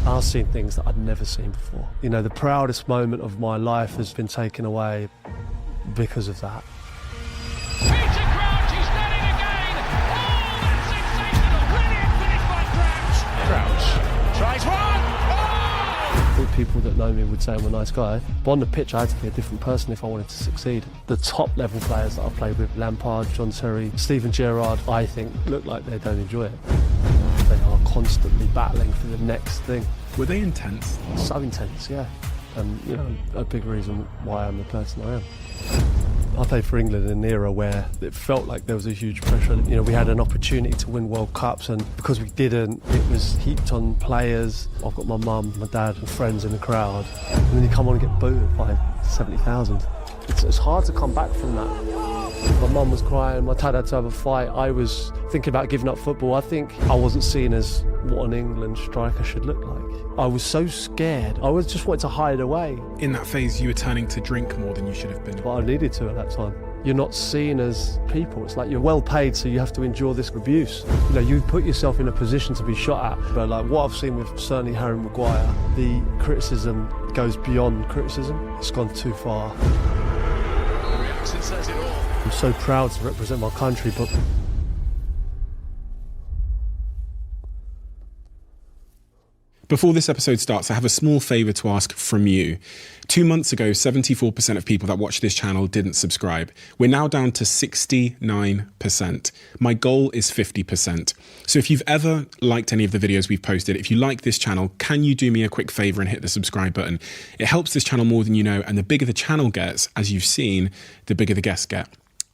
I've seen things that I'd never seen before. You know, the proudest moment of my life has been taken away because of that. Peter Crouch, he's done it again! Oh, that's sensational! Brilliant finish by Crouch! Crouch tries one! Oh! I think people that know me would say I'm a nice guy, but on the pitch I had to be a different person if I wanted to succeed. The top level players that I've played with, Lampard, John Terry, Steven Gerrard, I think look like they don't enjoy it. They are constantly battling for the next thing. Were they intense? So intense, yeah. And, you know, a big reason why I'm the person I am. I played for England in an era where it felt like there was a huge pressure. You know, we had an opportunity to win World Cups, and because we didn't, it was heaped on players. I've got my mum, my dad and friends in the crowd, and then you come on and get booed by 70,000. It's hard to come back from that. My mum was crying, my dad had to have a fight. I was thinking about giving up football. I think I wasn't seen as what an England striker should look like. I was so scared. I was just wanted to hide away. In that phase, you were turning to drink more than you should have been. But I needed to at that time. You're not seen as people. It's like you're well paid, so you have to endure this abuse. You know, you put yourself in a position to be shot at. But like what I've seen with certainly Harry Maguire, the criticism goes beyond criticism. It's gone too far. The reaction says it all. I'm so proud to represent my country, but Before this episode starts, I have a small favour to ask from you. 2 months ago, 74% of people that watch this channel didn't subscribe. We're now down to 69%. My goal is 50%. So if you've ever liked any of the videos we've posted, if you like this channel, can you do me a quick favour and hit the subscribe button? It helps this channel more than you know, and the bigger the channel gets, as you've seen, the bigger the guests get.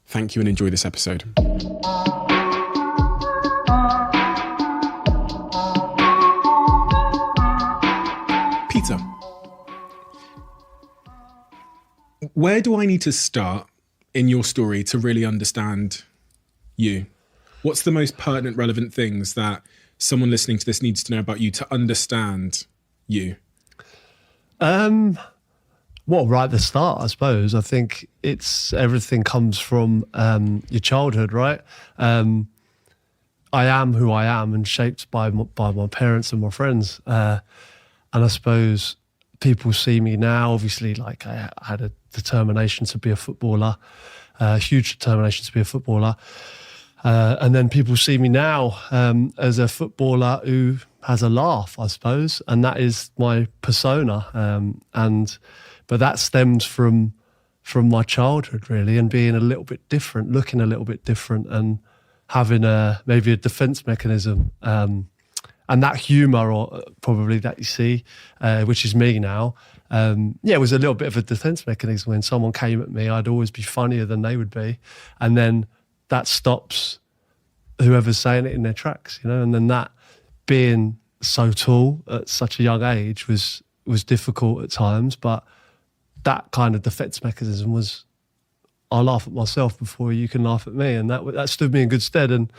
Thank you and enjoy this episode. Peter, where do I need to start in your story to really understand you? What's the most pertinent, relevant things that someone listening to this needs to know about you to understand you? well, right at the start, I suppose. I think it's everything comes from your childhood, right? I am who I am and shaped by my parents and my friends. And I suppose people see me now, obviously, like I had a determination to be a footballer, a huge determination to be a footballer. And then people see me now as a footballer who has a laugh, I suppose. And that is my persona. But that stems from my childhood, really, and being a little bit different, looking a little bit different and having maybe a defence mechanism. And that humour, or probably that you see, which is me now, it was a little bit of a defence mechanism. When someone came at me, I'd always be funnier than they would be. And then that stops whoever's saying it in their tracks, you know? And then that being so tall at such a young age was difficult at times, but that kind of defence mechanism was, I'll laugh at myself before you can laugh at me. And that stood me in good stead. And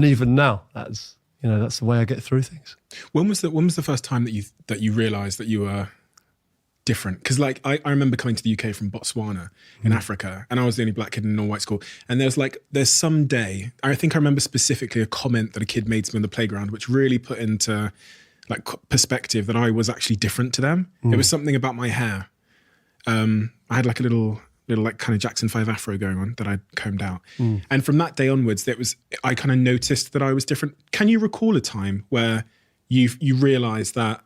even now, that's the way I get through things. When was the first time that you realised that you were different? Because like I remember coming to the UK from Botswana in Africa, and I was the only black kid in an all-white school. And there's some day, I think I remember specifically a comment that a kid made to me on the playground, which really put into like perspective that I was actually different to them. It was something about my hair. I had like a little like kind of Jackson 5 afro going on that I'd combed out. And from that day onwards, I kind of noticed that I was different. Can you recall a time where you realised that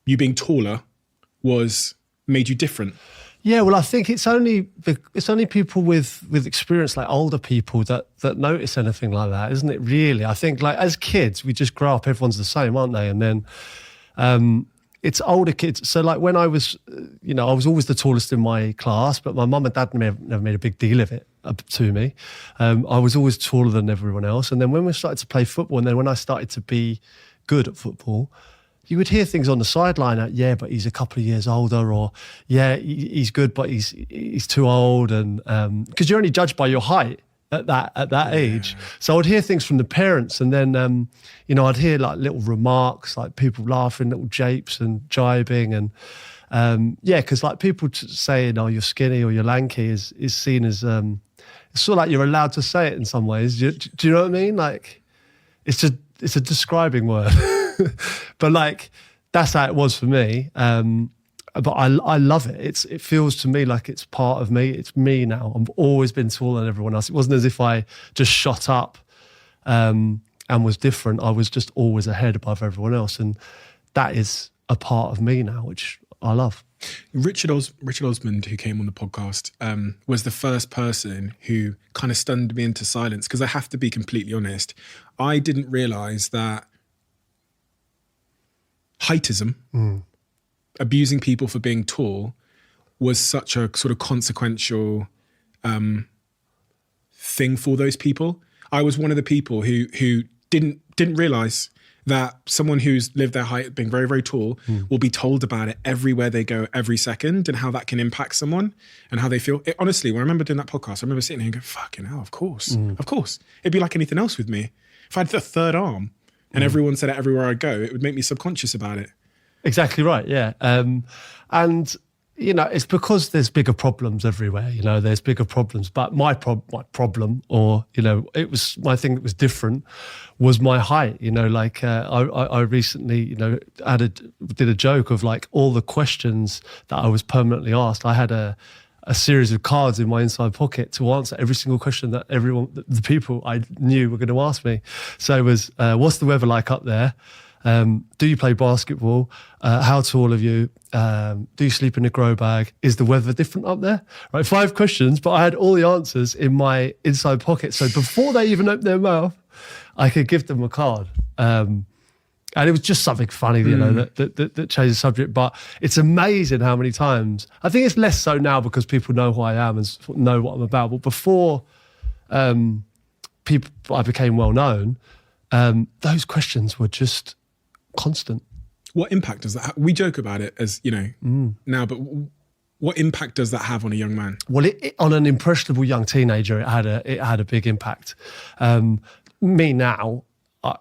you being taller made you different? Yeah, well, I think it's only people with experience, like older people, that notice anything like that, isn't it? Really, I think like as kids, we just grow up, everyone's the same, aren't they? And then it's older kids. So like when I was, I was always the tallest in my class, but my mum and dad never made a big deal of it to me. I was always taller than everyone else. And then when we started to play football, and then when I started to be good at football, you would hear things on the sideline like, yeah, but he's a couple of years older, or yeah, he's good, but he's too old. And because you're only judged by your height at that age. So I would hear things from the parents, and then, I'd hear like little remarks, like people laughing, little japes and jibing. And because like people saying, oh, you're skinny or you're lanky is seen as, it's sort of like you're allowed to say it in some ways. Do you know what I mean? Like, it's a describing word. But like that's how it was for me. But I love it. It feels to me like it's part of me. It's me now. I've always been taller than everyone else. It wasn't as if I just shot up and was different. I was just always ahead above everyone else. And that is a part of me now, which I love. Richard Osmond, who came on the podcast, was the first person who kind of stunned me into silence, because I have to be completely honest. I didn't realise that heightism, abusing people for being tall, was such a sort of consequential thing for those people. I was one of the people who didn't realise that someone who's lived their height being very, very tall will be told about it everywhere they go, every second, and how that can impact someone and how they feel. Honestly, when I remember doing that podcast, I remember sitting here and going, fucking hell, of course. Of course. It'd be like anything else with me. If I had a third arm and everyone said it everywhere I go, it would make me subconscious about it. Exactly right, yeah. And, you know, it's because there's bigger problems everywhere, you know, there's bigger problems. But my problem, or, you know, it was my thing that was different, was my height. You know, like I recently, you know, did a joke of like all the questions that I was permanently asked. I had a series of cards in my inside pocket to answer every single question that the people I knew were going to ask me. So it was, what's the weather like up there? Do you play basketball? How tall are you? Do you sleep in a grow bag? Is the weather different up there? Right, 5 questions, but I had all the answers in my inside pocket. So before they even opened their mouth, I could give them a card. And it was just something funny, you know, that changed the subject. But it's amazing how many times, I think it's less so now because people know who I am and know what I'm about. But before I became well known, those questions were just constant. What impact does that have? We joke about it as, you know, now, but what impact does that have on a young man? Well, on an impressionable young teenager, it had a big impact. Me now,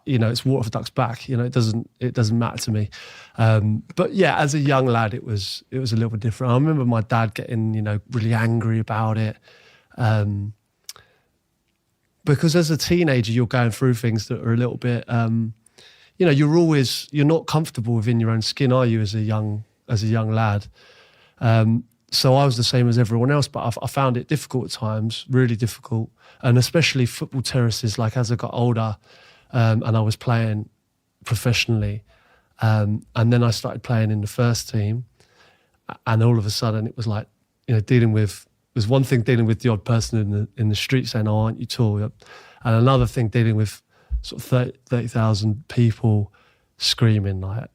you know, it's water for ducks back. You know, it doesn't matter to me. But yeah, as a young lad, it was a little bit different. I remember my dad getting, you know, really angry about it. Because as a teenager, you're going through things that are a little bit, you know, you're not comfortable within your own skin, are you, as a young lad? So I was the same as everyone else, but I found it difficult at times, really difficult. And especially football terraces, like as I got older and I was playing professionally, and then I started playing in the first team, and all of a sudden it was like, you know, there's one thing dealing with the odd person in the street saying, oh, aren't you tall? And another thing dealing with sort of 30,000 people screaming like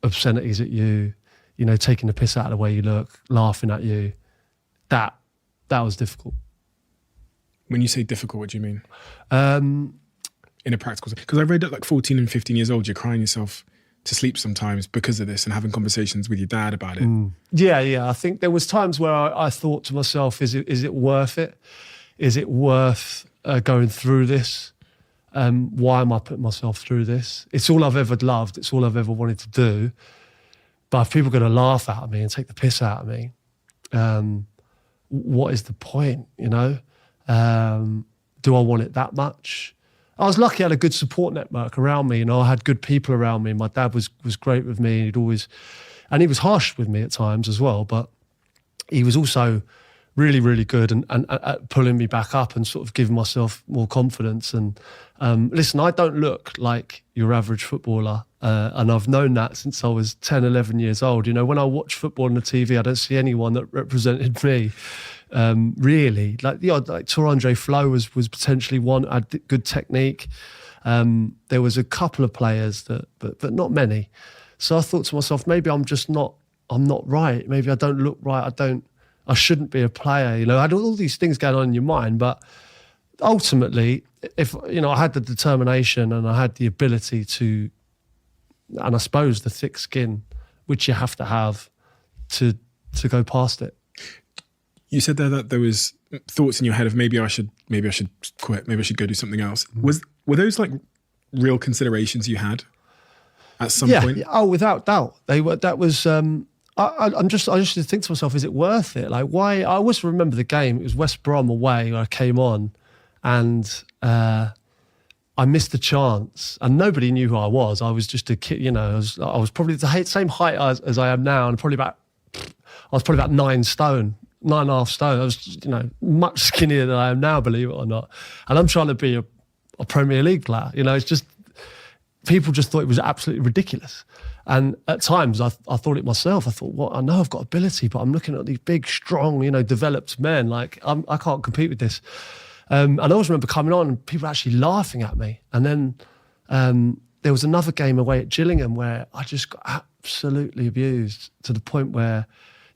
obscenities at you, you know, taking the piss out of the way you look, laughing at you. That was difficult. When you say difficult, what do you mean? In a practical sense? Because I read that like 14 and 15 years old, you're crying yourself to sleep sometimes because of this and having conversations with your dad about it. Yeah. I think there was times where I thought to myself, is it worth it? Is it worth going through this? Why am I putting myself through this? It's all I've ever loved. It's all I've ever wanted to do. But if people are going to laugh at me and take the piss out of me, what is the point, you know? Do I want it that much? I was lucky I had a good support network around me. You know, I had good people around me. My dad was great with me. He was harsh with me at times as well, but he was also really, really good and pulling me back up and sort of giving myself more confidence. And listen, I don't look like your average footballer. And I've known that since I was 10, 11 years old. You know, when I watch football on the TV, I don't see anyone that represented me. Really, like Tor Andre Flo was potentially one, had good technique. There was a couple of players but not many. So I thought to myself, maybe I'm not right. Maybe I don't look right. I shouldn't be a player. You know, I had all these things going on in your mind, but ultimately, if, you know, I had the determination and I had the ability to, and I suppose the thick skin, which you have to have to go past it. You said there that there was thoughts in your head of maybe I should quit, maybe I should go do something else. Were those like real considerations you had at some point? Yeah. Oh, without doubt, they were. That was. I just think to myself, is it worth it? Like, why? I always remember the game. It was West Brom away where I came on, and I missed the chance, and nobody knew who I was. I was just a kid, you know. I was probably the same height as I am now, and I was probably about 9 stone, 9.5 stone. I was, you know, much skinnier than I am now, believe it or not. And I'm trying to be a Premier League player. You know, it's just people just thought it was absolutely ridiculous. And at times, I thought it myself. I thought, well, I know I've got ability, but I'm looking at these big, strong, you know, developed men. Like I can't compete with this. And I always remember coming on and people actually laughing at me. And then there was another game away at Gillingham where I just got absolutely abused to the point where,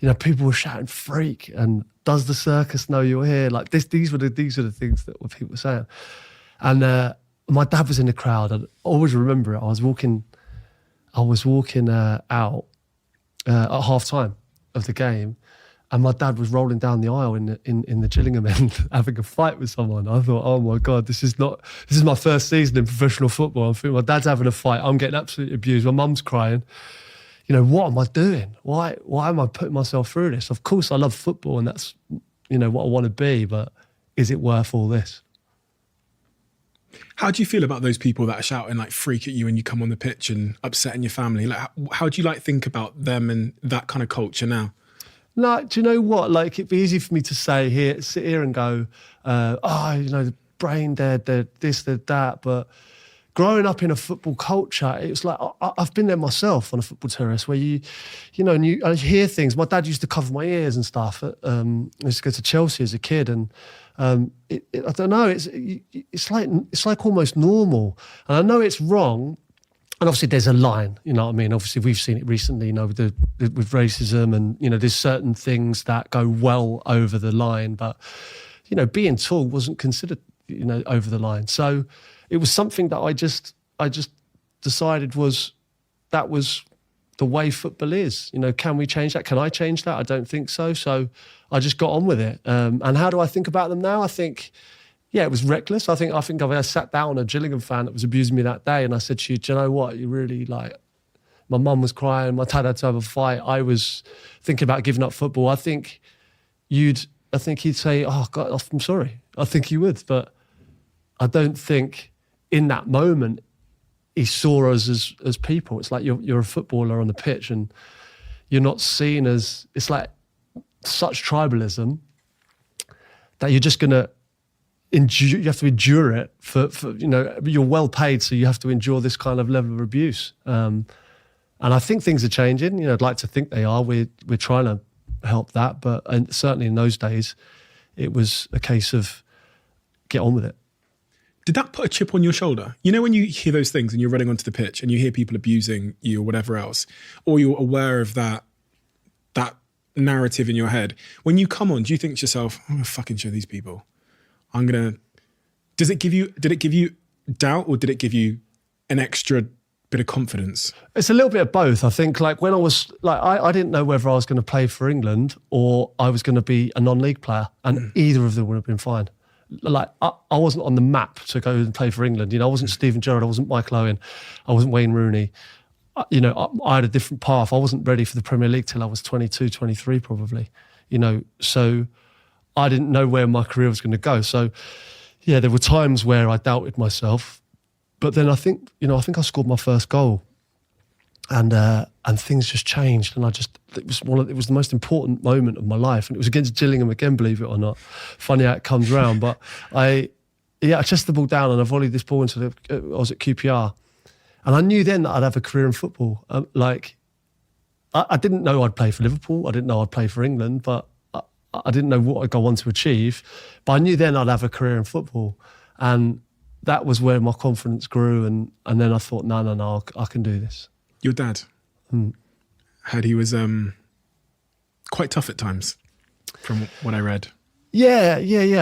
you know, people were shouting "freak" and "does the circus know you're here?" Like this, these were the things that people were saying. And my dad was in the crowd. I always remember it. I was walking out at half time of the game. And my dad was rolling down the aisle in the Gillingham end, having a fight with someone. I thought, oh my God, this is my first season in professional football. I'm thinking, my dad's having a fight. I'm getting absolutely abused. My mum's crying. You know, what am I doing? Why am I putting myself through this? Of course, I love football and that's, you know, what I want to be, but is it worth all this? How do you feel about those people that are shouting like "freak" at you when you come on the pitch and upsetting your family? Like, how do you like think about them and that kind of culture now? Like, do you know what? Like, it'd be easy for me to sit here and go, you know, the brain dead, they're this, they're that. But growing up in a football culture, it's like, I've been there myself on a football terrace where you know, and I hear things. My dad used to cover my ears and stuff. I used to go to Chelsea as a kid, and I don't know, it's like almost normal. And I know it's wrong. And obviously there's a line, you know what I mean? Obviously we've seen it recently, you know, with racism and, you know, there's certain things that go well over the line, but, you know, being tall wasn't considered, you know, over the line. So it was something that I just decided that was the way football is. You know, can we change that? Can I change that? I don't think so. So I just got on with it. And how do I think about them now? I think, yeah, it was reckless. I think I sat down a Gillingham fan that was abusing me that day, and I said to you, do you know what? You really like. My mum was crying. My dad had to have a fight. I was thinking about giving up football. I think he'd say, "Oh God, I'm sorry." I think he would, but I don't think in that moment he saw us as people. It's like you're a footballer on the pitch, and you're not seen as. It's like such tribalism that you're just gonna. You have to endure it for you know, you're well paid, so you have to endure this kind of level of abuse. And I think things are changing. You know, I'd like to think they are. We're trying to help that, but certainly in those days, it was a case of get on with it. Did that put a chip on your shoulder? You know, when you hear those things and you're running onto the pitch and you hear people abusing you or whatever else, or you're aware of that narrative in your head, when you come on, do you think to yourself, I'm gonna fucking show these people? Did it give you doubt, or did it give you an extra bit of confidence? It's a little bit of both. I think like when I was like, I didn't know whether I was going to play for England or I was going to be a non-league player, and either of them would have been fine. Like I wasn't on the map to go and play for England. You know, I wasn't Steven Gerrard, I wasn't Michael Owen, I wasn't Wayne Rooney. You know, I had a different path. I wasn't ready for the Premier League till I was 22, 23 probably. You know, so I didn't know where my career was going to go. So, yeah, there were times where I doubted myself, but then I think I scored my first goal, and things just changed, and it was the most important moment of my life, and it was against Gillingham again, believe it or not. Funny how it comes round, but I chested the ball down and I volleyed this ball into I was at QPR, and I knew then that I'd have a career in football. I didn't know I'd play for Liverpool, I didn't know I'd play for England, but I didn't know what I'd go on to achieve, but I knew then I'd have a career in football. And that was where my confidence grew. And then I thought, no, I can do this. Your dad, heard he was quite tough at times, from what I read. Yeah,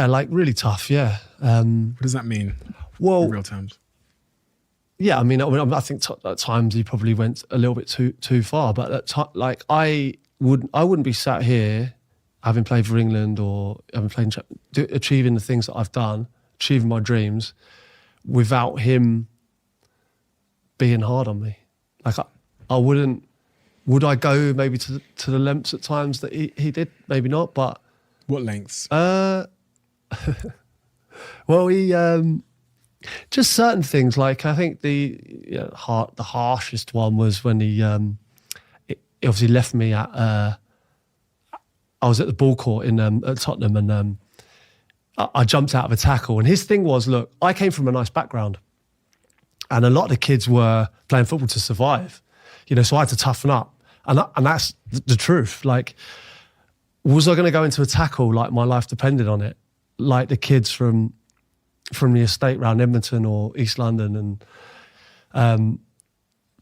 like really tough, yeah. What does that mean in real terms? Yeah, I mean, I think at times he probably went a little bit too far, but I wouldn't be sat here having played for England or having played achieving the things that I've done, achieving my dreams, without him being hard on me. Like I wouldn't. Would I go maybe to the lengths at times that he did? Maybe not, but what lengths? Well, he Just certain things, like I think the harshest one was when he obviously left me at. I was at the ball court in at Tottenham, and I jumped out of a tackle. And his thing was, look, I came from a nice background, and a lot of the kids were playing football to survive, so I had to toughen up, and that's the truth. Like, was I going to go into a tackle like my life depended on it, like the kids from the estate around Edmonton or East London? And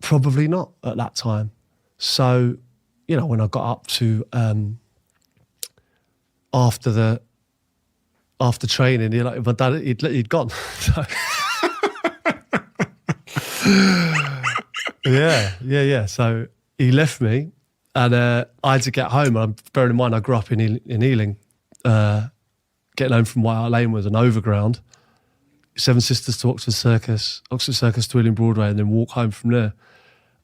probably not at that time. So, when I got up to after training, my dad, he'd gone. So, yeah. So he left me, and I had to get home. And bearing in mind, I grew up in Ealing. Getting home from White Hart Lane was an overground. Seven Sisters to Oxford Circus to Ealing Broadway, and then walk home from there.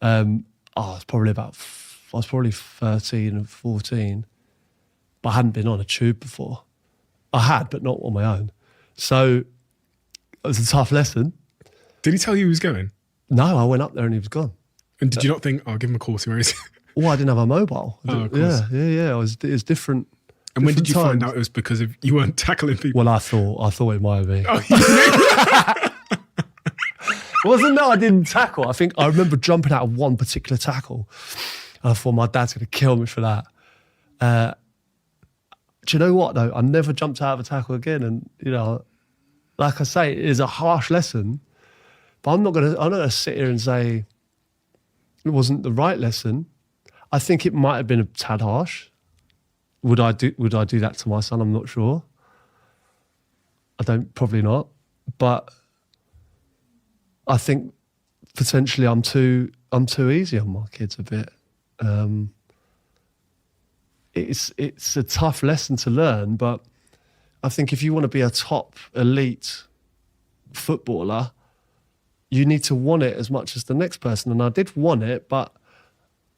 I was probably 13 and 14, but I hadn't been on a tube before. I had, but not on my own. So it was a tough lesson. Did he tell you he was going? No, I went up there and he was gone. And did you not think, I'll give him a call, see where he is? Well, I didn't have a mobile. Of course. Yeah. It was different. And when did you times. find out it was because of you weren't tackling people? Well, I thought it might be. Oh, Wasn't that I didn't tackle? I think I remember jumping out of one particular tackle, and I thought my dad's going to kill me for that. Do you know what though? I never jumped out of a tackle again, and like I say, it is a harsh lesson. But I'm not gonna sit here and say it wasn't the right lesson. I think it might have been a tad harsh. Would I do that to my son? I'm not sure. Probably not. But I think potentially I'm too easy on my kids a bit. It's a tough lesson to learn, but I think if you want to be a top elite footballer, you need to want it as much as the next person. And I did want it, but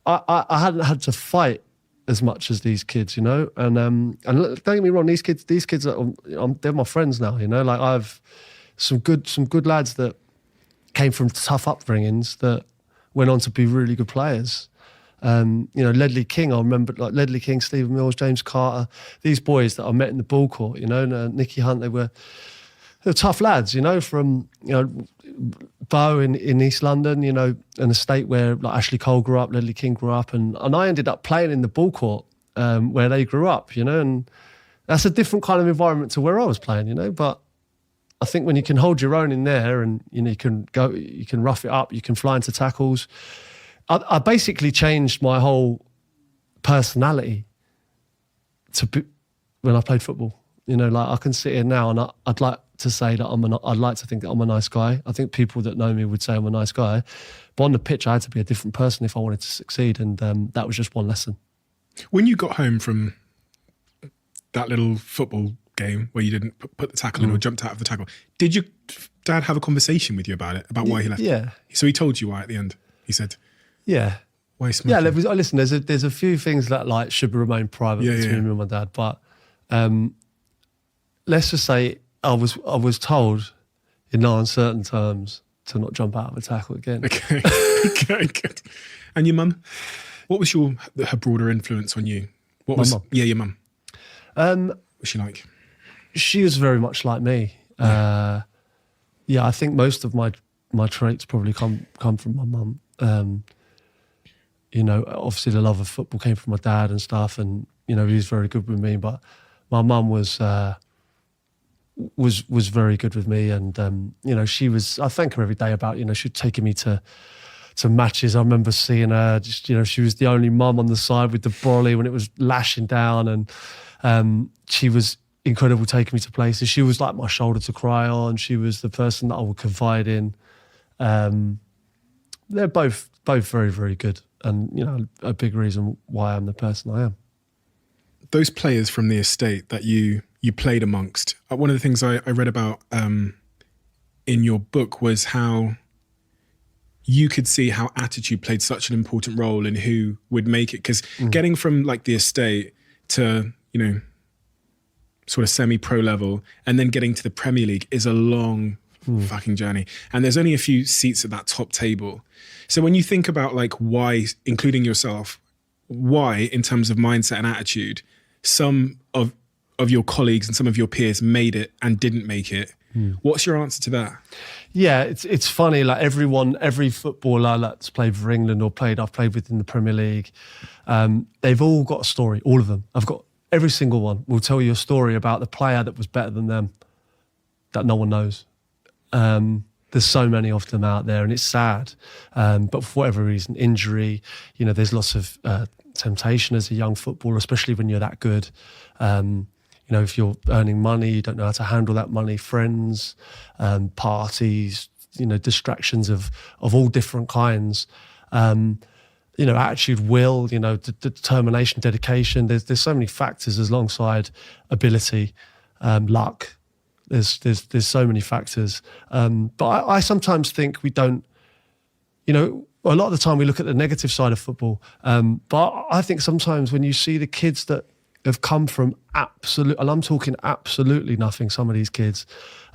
I hadn't had to fight as much as these kids, And don't get me wrong, these kids they're my friends now, Like I've some good lads that came from tough upbringings that went on to be really good players. Ledley King, I remember, like Ledley King, Stephen Mills, James Carter, these boys that I met in the ball court, Nicky Hunt, they were tough lads, from, Bow in East London, an estate where like Ashley Cole grew up, Ledley King grew up, and I ended up playing in the ball court where they grew up, and that's a different kind of environment to where I was playing, but I think when you can hold your own in there and, you can rough it up, you can fly into tackles. I basically changed my whole personality when I played football. Like I can sit here now and I'd like to say that I'd like to think that I'm a nice guy. I think people that know me would say I'm a nice guy. But on the pitch, I had to be a different person if I wanted to succeed. And that was just one lesson. When you got home from that little football game where you didn't put the tackle in or jumped out of the tackle, did your dad have a conversation with you about it, about why he left? Yeah. So he told you why at the end? He said... Yeah. Why smoking? Yeah, listen, there's a few things that like should remain private between me and my dad, but let's just say I was told in no uncertain terms to not jump out of a tackle again. Okay, good. And your mum? What was her broader influence on you? Your mum. What was she like? She was very much like me. I think most of my traits probably come from my mum. Obviously the love of football came from my dad and stuff, and he was very good with me. But my mum was very good with me, and she was. I thank her every day about she'd taken me to matches. I remember seeing her. Just she was the only mum on the side with the brolly when it was lashing down, and she was incredible taking me to places. She was like my shoulder to cry on. She was the person that I would confide in. They're both very, very good, and a big reason why I'm the person I am. Those players from the estate that you played amongst, one of the things I read about in your book was how you could see how attitude played such an important role in who would make it. Because getting from like the estate to, sort of semi-pro level and then getting to the Premier League is a long fucking journey. And there's only a few seats at that top table. So when you think about like why, including yourself, why in terms of mindset and attitude, some of your colleagues and some of your peers made it and didn't make it, what's your answer to that? Yeah, it's funny. Like every footballer that's played for England or I've played with in the Premier League, they've all got a story. All of them. I've got every single one will tell you a story about the player that was better than them that no one knows. There's so many of them out there, and it's sad. But for whatever reason, injury, there's lots of temptation as a young footballer, especially when you're that good. If you're earning money, you don't know how to handle that money, friends, parties, distractions of all different kinds. Attitude, will, determination, dedication. There's so many factors alongside ability, luck. There's so many factors. But I sometimes think we don't, a lot of the time we look at the negative side of football. But I think sometimes when you see the kids that have come from and I'm talking absolutely nothing, some of these kids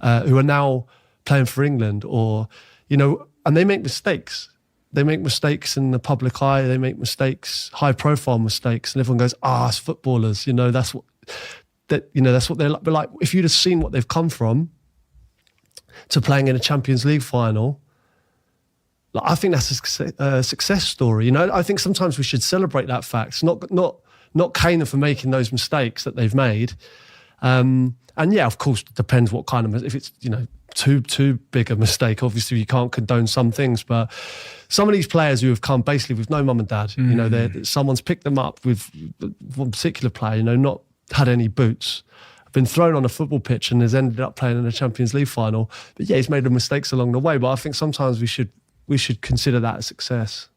who are now playing for England or, and they make mistakes. They make mistakes in the public eye. They make mistakes, high profile mistakes. And everyone goes, it's footballers. That's what they're like. But like, if you'd have seen what they've come from to playing in a Champions League final, like, I think that's a success story. I think sometimes we should celebrate that fact, not cane them for making those mistakes that they've made. And yeah, of course, it depends what kind of, if it's, too big a mistake, obviously you can't condone some things, but some of these players who have come basically with no mum and dad, someone's picked them up with one particular player, not had any boots, been thrown on a football pitch and has ended up playing in a Champions League final. But yeah, he's made mistakes along the way, but I think sometimes we should consider that a success.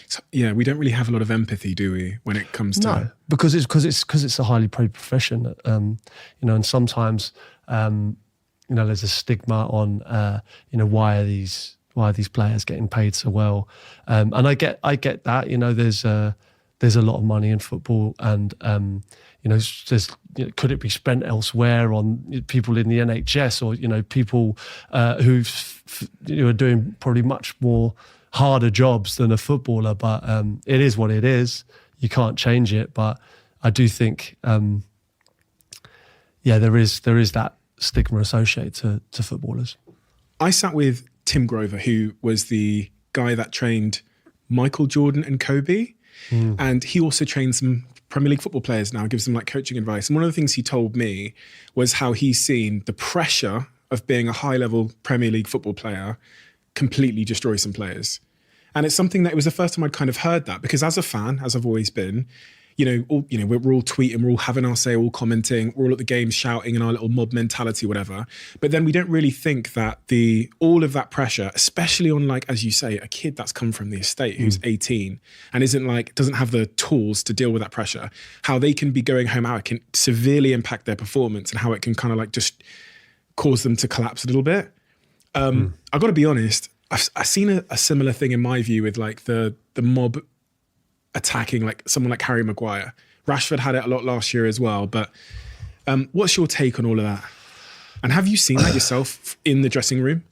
So, yeah, we don't really have a lot of empathy, do we, when it comes to... No, because it's a highly paid profession, and sometimes, there's a stigma on, why are these players getting paid so well? And I get that, there's a lot of money in football, and could it be spent elsewhere on people in the NHS or people who are doing probably much more harder jobs than a footballer? But it is what it is. You can't change it. But I do think, there is that stigma associated to footballers. I sat with Tim Grover, who was the guy that trained Michael Jordan and Kobe. And he also trains some Premier League football players now, gives them like coaching advice. And one of the things he told me was how he's seen the pressure of being a high-level Premier League football player completely destroy some players. And it's something that it was the first time I'd kind of heard that, because as a fan, as I've always been, we're all tweeting, we're all having our say, all commenting, we're all at the games shouting in our little mob mentality, whatever. But then we don't really think that all of that pressure, especially on, like, as you say, a kid that's come from the estate who's 18 and doesn't have the tools to deal with that pressure, how they can be going home, how it can severely impact their performance and how it can kind of like just cause them to collapse a little bit. I've got to be honest, I've seen a similar thing in my view with like the mob attacking like someone like Harry Maguire. Rashford had it a lot last year as well. But what's your take on all of that? And have you seen that yourself in the dressing room?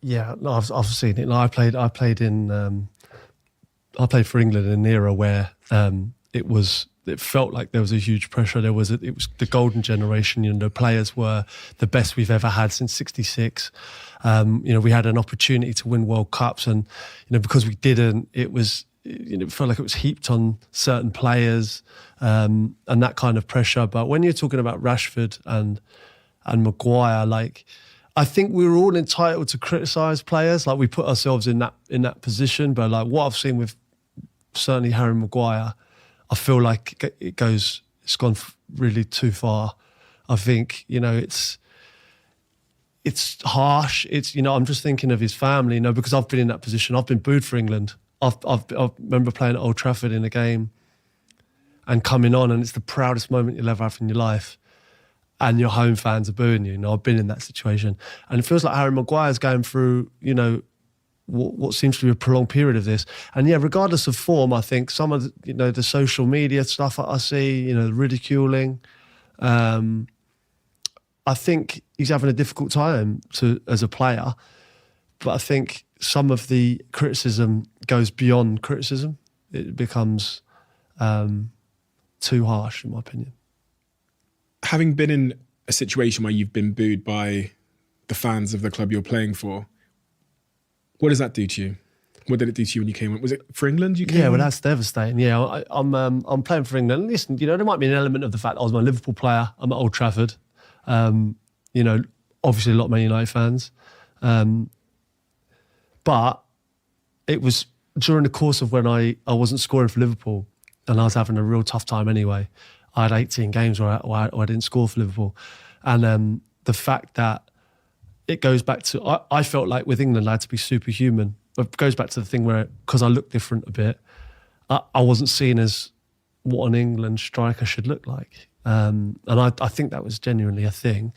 Yeah, no, I've seen it. I played for England in an era where it felt like there was a huge pressure. It was the golden generation. The players were the best we've ever had since '66. We had an opportunity to win World Cups, and because we didn't, it felt like it was heaped on certain players, and that kind of pressure. But when you're talking about Rashford and Maguire, like, I think we were all entitled to criticise players. Like, we put ourselves in that position. But like what I've seen with certainly Harry Maguire, I feel like it's gone really too far. I think it's harsh. I'm just thinking of his family. Because I've been in that position. I've been booed for England. I remember playing at Old Trafford in a game and coming on, and it's the proudest moment you'll ever have in your life. And your home fans are booing you. I've been in that situation. And it feels like Harry Maguire's going through, what seems to be a prolonged period of this. And yeah, regardless of form, I think some of the social media stuff I see, the ridiculing, I think he's having a difficult time as a player, but I think some of the criticism goes beyond criticism. It becomes too harsh, in my opinion. Having been in a situation where you've been booed by the fans of the club you're playing for, what does that do to you? What did it do to you when you came on? Was it for England you came Yeah, well, on? that's devastating. Yeah, I'm playing for England. Listen, there might be an element of the fact that I was my Liverpool player. I'm at Old Trafford. Obviously a lot of Man United fans. But it was during the course of when I wasn't scoring for Liverpool and I was having a real tough time anyway. I had 18 games where I didn't score for Liverpool. And the fact that it goes back to, I felt like with England I had to be superhuman. It goes back to the thing where, because I look different a bit, I wasn't seen as what an England striker should look like. And I think that was genuinely a thing.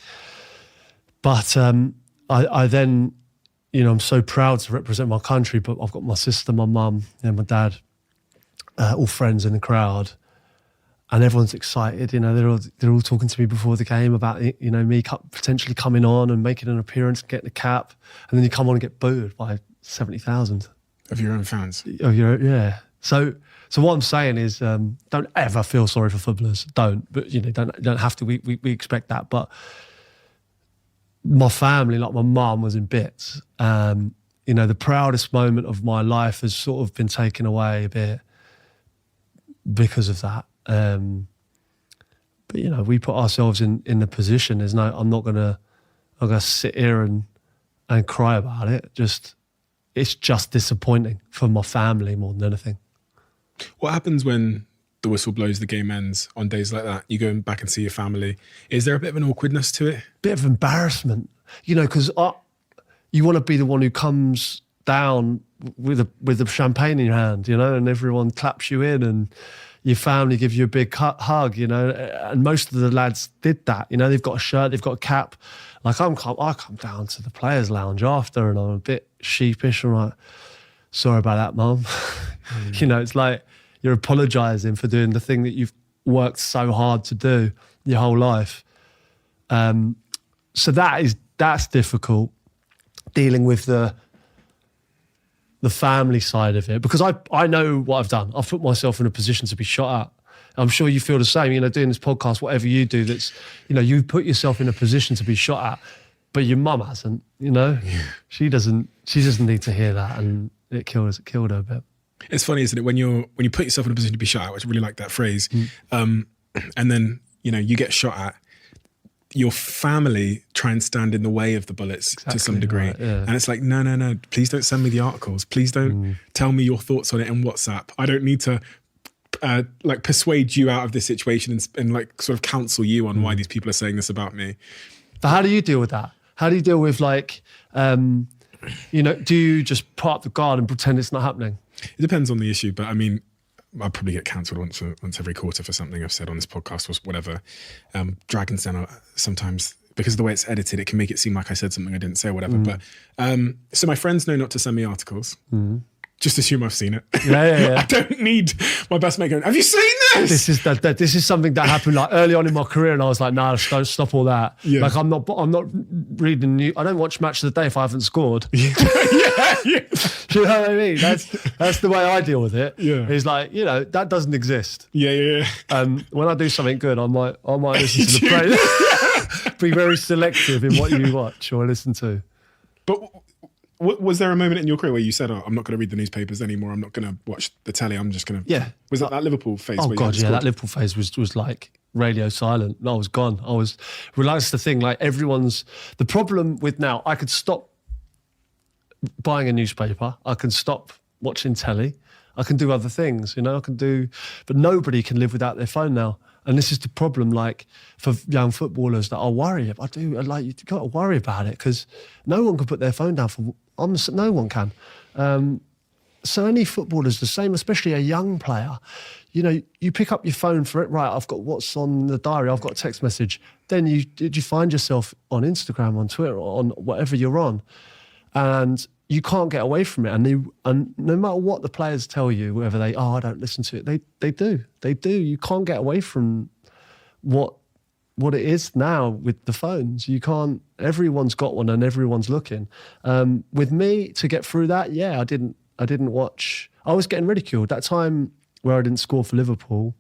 But I then, I'm so proud to represent my country, but I've got my sister, my mum, and my dad, all friends in the crowd. And everyone's excited, they're all talking to me before the game about, me potentially coming on and making an appearance, getting a cap. And then you come on and get booed by 70,000. Of your own fans? Yeah. So what I'm saying is, don't ever feel sorry for footballers. Don't. But don't have to. We expect that. But my family, like my mum, was in bits. The proudest moment of my life has sort of been taken away a bit because of that. But we put ourselves in the position. I'm not gonna sit here and cry about it. It's just disappointing for my family more than anything. What happens when the whistle blows, the game ends on days like that? You go back and see your family. Is there a bit of an awkwardness to it? Bit of embarrassment, because you want to be the one who comes down with the champagne in your hand, and everyone claps you in and your family give you a big hug, and most of the lads did that. They've got a shirt, they've got a cap. Like I come down to the players' lounge after and I'm a bit sheepish. I'm like, sorry about that, Mum. It's like you're apologising for doing the thing that you've worked so hard to do your whole life. So that's difficult, dealing with the family side of it, because I know what I've done. I've put myself in a position to be shot at. I'm sure you feel the same, doing this podcast, whatever you do, that's, you put yourself in a position to be shot at, but your mum hasn't, She doesn't need to hear that, and it killed her a bit. It's funny, isn't it? When you put yourself in a position to be shot at, which I really like that phrase, and then, you get shot at, your family try and stand in the way of the bullets to some degree. Right, yeah. And it's like, no, please don't send me the articles. Please don't tell me your thoughts on it in WhatsApp. I don't need to persuade you out of this situation and sort of counsel you on why these people are saying this about me. But how do you deal with that? How do you deal with do you just put up the guard and pretend it's not happening? It depends on the issue, but I mean, I'll probably get cancelled once every quarter for something I've said on this podcast or whatever. Dragon's Den, sometimes, because of the way it's edited, it can make it seem like I said something I didn't say or whatever. But so my friends know not to send me articles. Just assume I've seen it. Yeah. I don't need my best mate going, have you seen this? This is something that happened early on in my career, and I was like, no, don't stop all that. Yeah. I'm not reading I don't watch Match of the Day if I haven't scored. Yeah. Do you know what I mean? That's the way I deal with it. Yeah. It's like, that doesn't exist. Yeah. When I do something good, I might listen to the praise. Be very selective in what you watch or listen to. But was there a moment in your career where you said, I'm not going to read the newspapers anymore, I'm not going to watch the telly, I'm just going to... Yeah. Was it that Liverpool phase? Oh, God, yeah, that Liverpool phase was like radio silent. I was gone. That's the thing, the problem with now, I could stop buying a newspaper, I can stop watching telly, I can do other things, but nobody can live without their phone now. And this is the problem, for young footballers that I worry. You've got to worry about it, because no one can put their phone down no one can. So any footballer's the same, especially a young player. You pick up your phone for it, right, I've got what's on the diary, I've got a text message. Then you find yourself on Instagram, on Twitter, or on whatever you're on. And you can't get away from it. And no matter what the players tell you, whether I don't listen to it, they do. You can't get away from what what it is now with the phones. You can't. Everyone's got one, and everyone's looking. With me, to get through that, I didn't watch. I was getting ridiculed. That time where I didn't score for Liverpool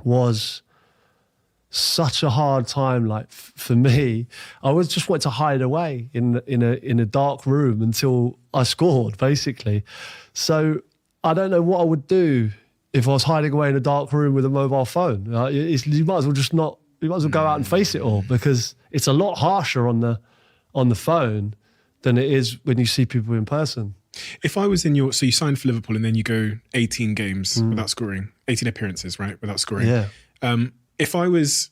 was such a hard time. Like for me, I was just wanted to hide away in a dark room until I scored, basically. So I don't know what I would do if I was hiding away in a dark room with a mobile phone. You might as well just not. You might as well go out and face it all, because it's a lot harsher on the phone than it is when you see people in person. If I was in so you signed for Liverpool and then you go 18 games without scoring, 18 appearances, right, without scoring. Yeah. If I was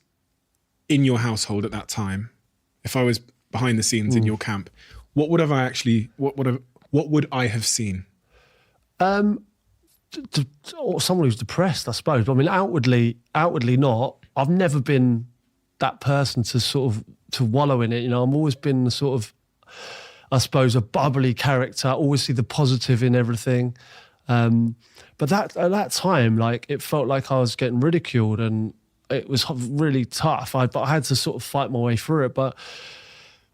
in your household at that time, if I was behind the scenes in your camp, what would I have seen? Someone who's depressed, I suppose. I mean, outwardly not. I've never been that person to wallow in it. You know, I've always been the sort of, I suppose, a bubbly character. I always see the positive in everything. But at that time, like, it felt like I was getting ridiculed, and it was really tough. But I had to sort of fight my way through it. But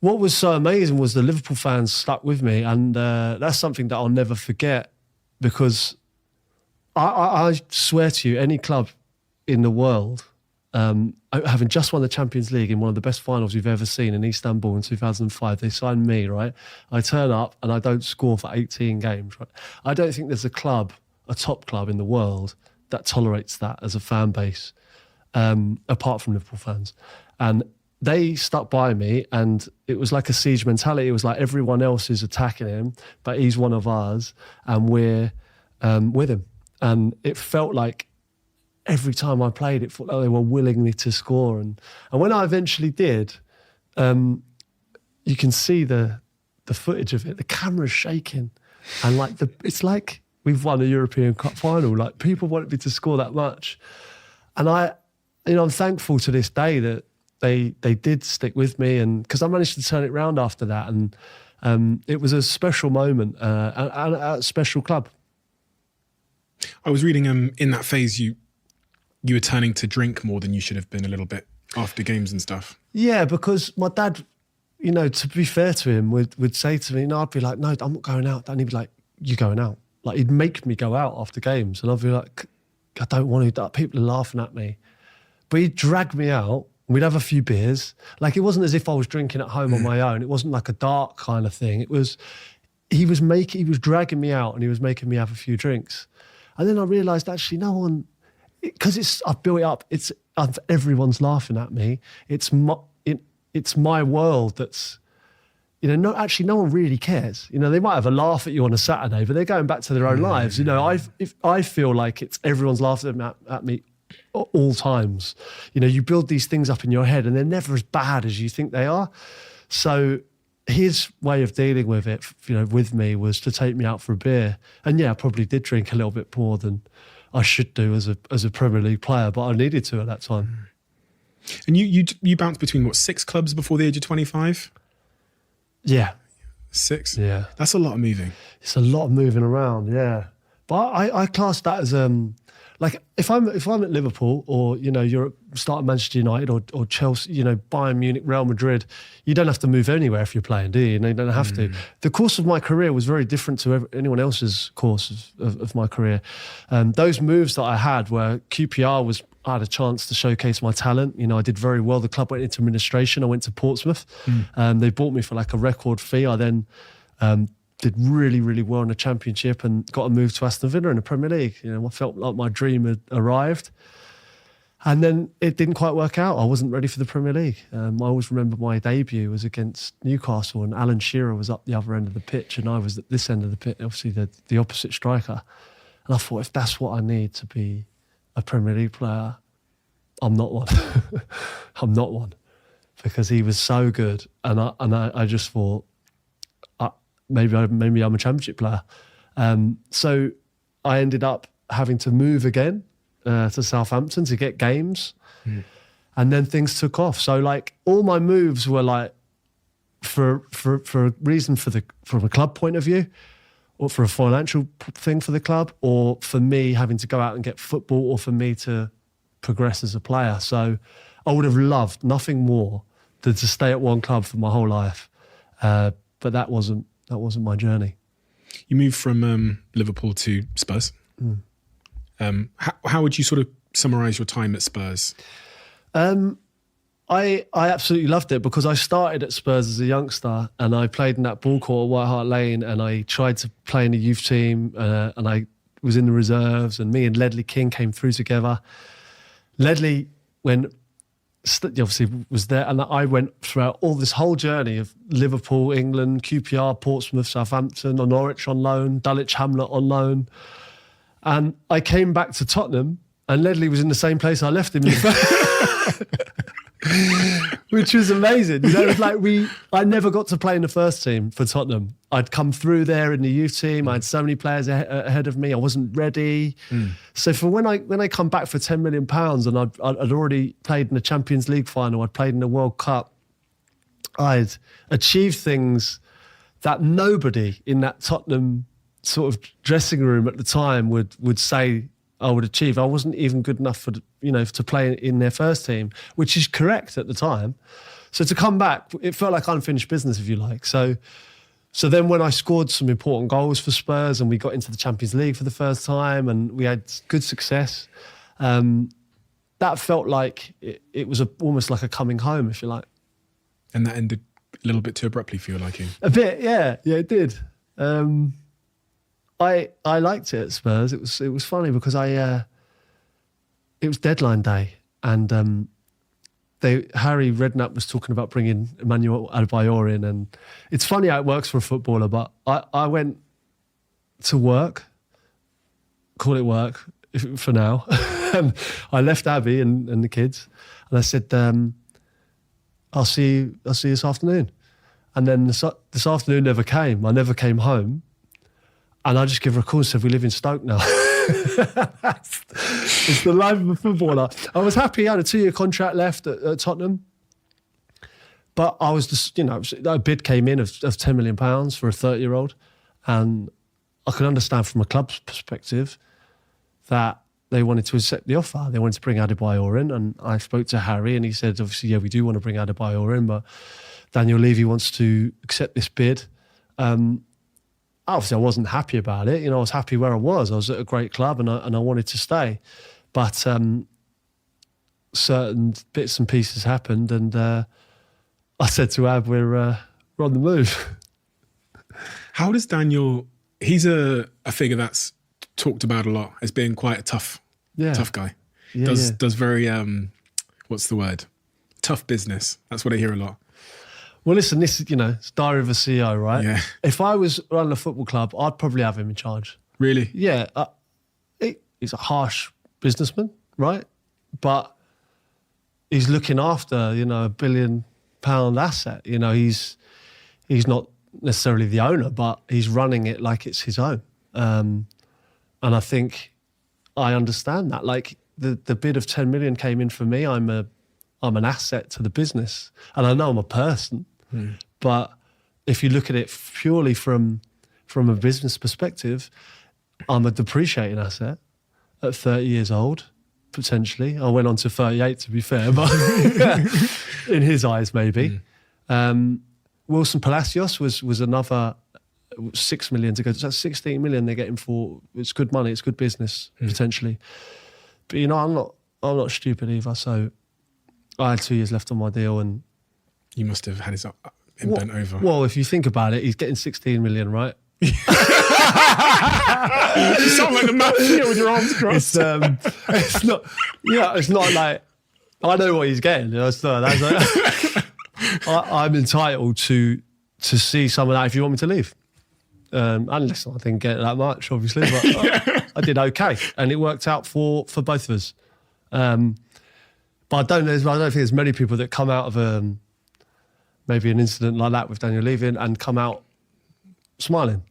what was so amazing was the Liverpool fans stuck with me, and that's something that I'll never forget, because I swear to you, any club in the world, having just won the Champions League in one of the best finals we've ever seen in Istanbul in 2005, they signed me, right? I turn up and I don't score for 18 games, right? I don't think there's a top club in the world that tolerates that as a fan base, apart from Liverpool fans. And they stuck by me, and it was like a siege mentality. It was like everyone else is attacking him, but he's one of ours, and we're with him. And it felt like every time I played, it felt like they were willing me to score. And when I eventually did, you can see the footage of it. The camera's shaking, and like it's like we've won a European Cup final. Like, people wanted me to score that much, and I'm thankful to this day that they did stick with me, and because I managed to turn it around after that, and it was a special moment and a special club. I was reading in that phase you were turning to drink more than you should have been a little bit after games and stuff. Yeah, because my dad, you know, to be fair to him, would say to me, I'd be like, no, I'm not going out. And he'd be like, you're going out. Like, he'd make me go out after games. And I'd be like, I don't want to. People are laughing at me. But he'd drag me out. We'd have a few beers. Like, it wasn't as if I was drinking at home on my own. It wasn't like a dark kind of thing. It was, he was dragging me out, and he was making me have a few drinks. And then I realised, actually, no one, because I've built it up. Everyone's laughing at me. It's my world that's, you know, no one really cares. You know, they might have a laugh at you on a Saturday, but they're going back to their own lives. You know, I feel like everyone's laughing at me at all times. You know, you build these things up in your head, and they're never as bad as you think they are. So his way of dealing with it, you know, with me, was to take me out for a beer. And yeah, I probably did drink a little bit more than I should do as a Premier League player, but I needed to at that time. And you bounced between 6 clubs before the age of 25? Yeah. 6? Yeah. That's a lot of moving. It's a lot of moving around, yeah. But I class that as like, if I'm at Liverpool, or, you know, you're starting Manchester United or Chelsea, you know, Bayern Munich, Real Madrid, you don't have to move anywhere if you're playing, do you? You don't have to. The course of my career was very different to anyone else's course of my career. Those moves that I had, where QPR I had a chance to showcase my talent. You know, I did very well. The club went into administration. I went to Portsmouth. They bought me for like a record fee. I then did really, really well in the Championship and got a move to Aston Villa in the Premier League. You know, I felt like my dream had arrived. And then it didn't quite work out. I wasn't ready for the Premier League. I always remember my debut was against Newcastle, and Alan Shearer was up the other end of the pitch, and I was at this end of the pitch, obviously the opposite striker. And I thought, if that's what I need to be a Premier League player, I'm not one. I'm not one. Because he was so good. And I just thought, maybe I'm a Championship player. So I ended up having to move again to Southampton to get games. And then things took off. So like, all my moves were like for a reason from a club point of view, or for a financial thing for the club, or for me having to go out and get football, or for me to progress as a player. So I would have loved nothing more than to stay at one club for my whole life. But that wasn't my journey. You moved from Liverpool to Spurs. How would you sort of summarise your time at Spurs? I absolutely loved it because I started at Spurs as a youngster and I played in that ball court at White Hart Lane and I tried to play in the youth team and I was in the reserves and me and Ledley King came through together. Ledley obviously was there and I went throughout all this whole journey of Liverpool, England, QPR, Portsmouth, Southampton, or Norwich on loan, Dulwich Hamlet on loan. And I came back to Tottenham and Ledley was in the same place I left him. Which was amazing. You know, it was like I never got to play in the first team for Tottenham. I'd come through there in the youth team. I had so many players ahead of me. I wasn't ready. So for when I come back for £10 million and I'd already played in the Champions League final, I'd played in the World Cup, I'd achieved things that nobody in that Tottenham sort of dressing room at the time would say I would achieve. I wasn't even good enough to play in their first team, which is correct at the time. So to come back, it felt like unfinished business, if you like. So then when I scored some important goals for Spurs and we got into the Champions League for the first time and we had good success, that felt like it was almost like a coming home, if you like. And that ended a little bit too abruptly for your liking? A bit, yeah. Yeah, it did. I liked it at Spurs. It was funny because it was deadline day and Harry Redknapp was talking about bringing Emmanuel Adebayor in, and it's funny how it works for a footballer. But I went to work, call it work for now, and I left Abby and the kids, and I said, "I'll see you this afternoon." And then this afternoon never came. I never came home. And I just give her a call and said, we live in Stoke now. It's the life of a footballer. I was happy. I had a 2-year contract left at Tottenham. But I was just, a bid came in of £10 million for a 30-year-old. And I could understand from a club's perspective that they wanted to accept the offer. They wanted to bring Adebayor in. And I spoke to Harry and he said, obviously, yeah, we do want to bring Adebayor in, but Daniel Levy wants to accept this bid. Obviously, I wasn't happy about it. I was happy where I was. I was at a great club and I wanted to stay. But certain bits and pieces happened and I said to Ab, we're on the move. How does Daniel... He's a figure that's talked about a lot as being quite a tough guy. Yeah, does very... what's the word? Tough business. That's what I hear a lot. Well, listen, this is, it's diary of a CEO, right? Yeah. If I was running a football club, I'd probably have him in charge. Really? Yeah. He's a harsh businessman, right? But he's looking after, a £1 billion asset. He's not necessarily the owner, but he's running it like it's his own. And I think I understand that. Like the bid of 10 million came in for me. I'm an asset to the business. And I know I'm a person. But if you look at it purely from a business perspective, I'm a depreciating asset at 30 years old, potentially. I went on to 38 to be fair, but in his eyes maybe. Wilson Palacios was another 6 million to go. So that's 16 million they're getting for. It's good money, it's good business, potentially. But I'm not stupid either, so I had 2 years left on my deal and you must have had his bent over. Well, if you think about it, he's getting 16 million, right? You sound like the mafia with your arms crossed. It's not. Yeah, it's not like I know what he's getting. I'm entitled to see some of that if you want me to leave. Unless I didn't get that much, obviously, but I did okay, and it worked out for both of us. But I don't think there's many people that come out of maybe an incident like that with Daniel Levy and come out smiling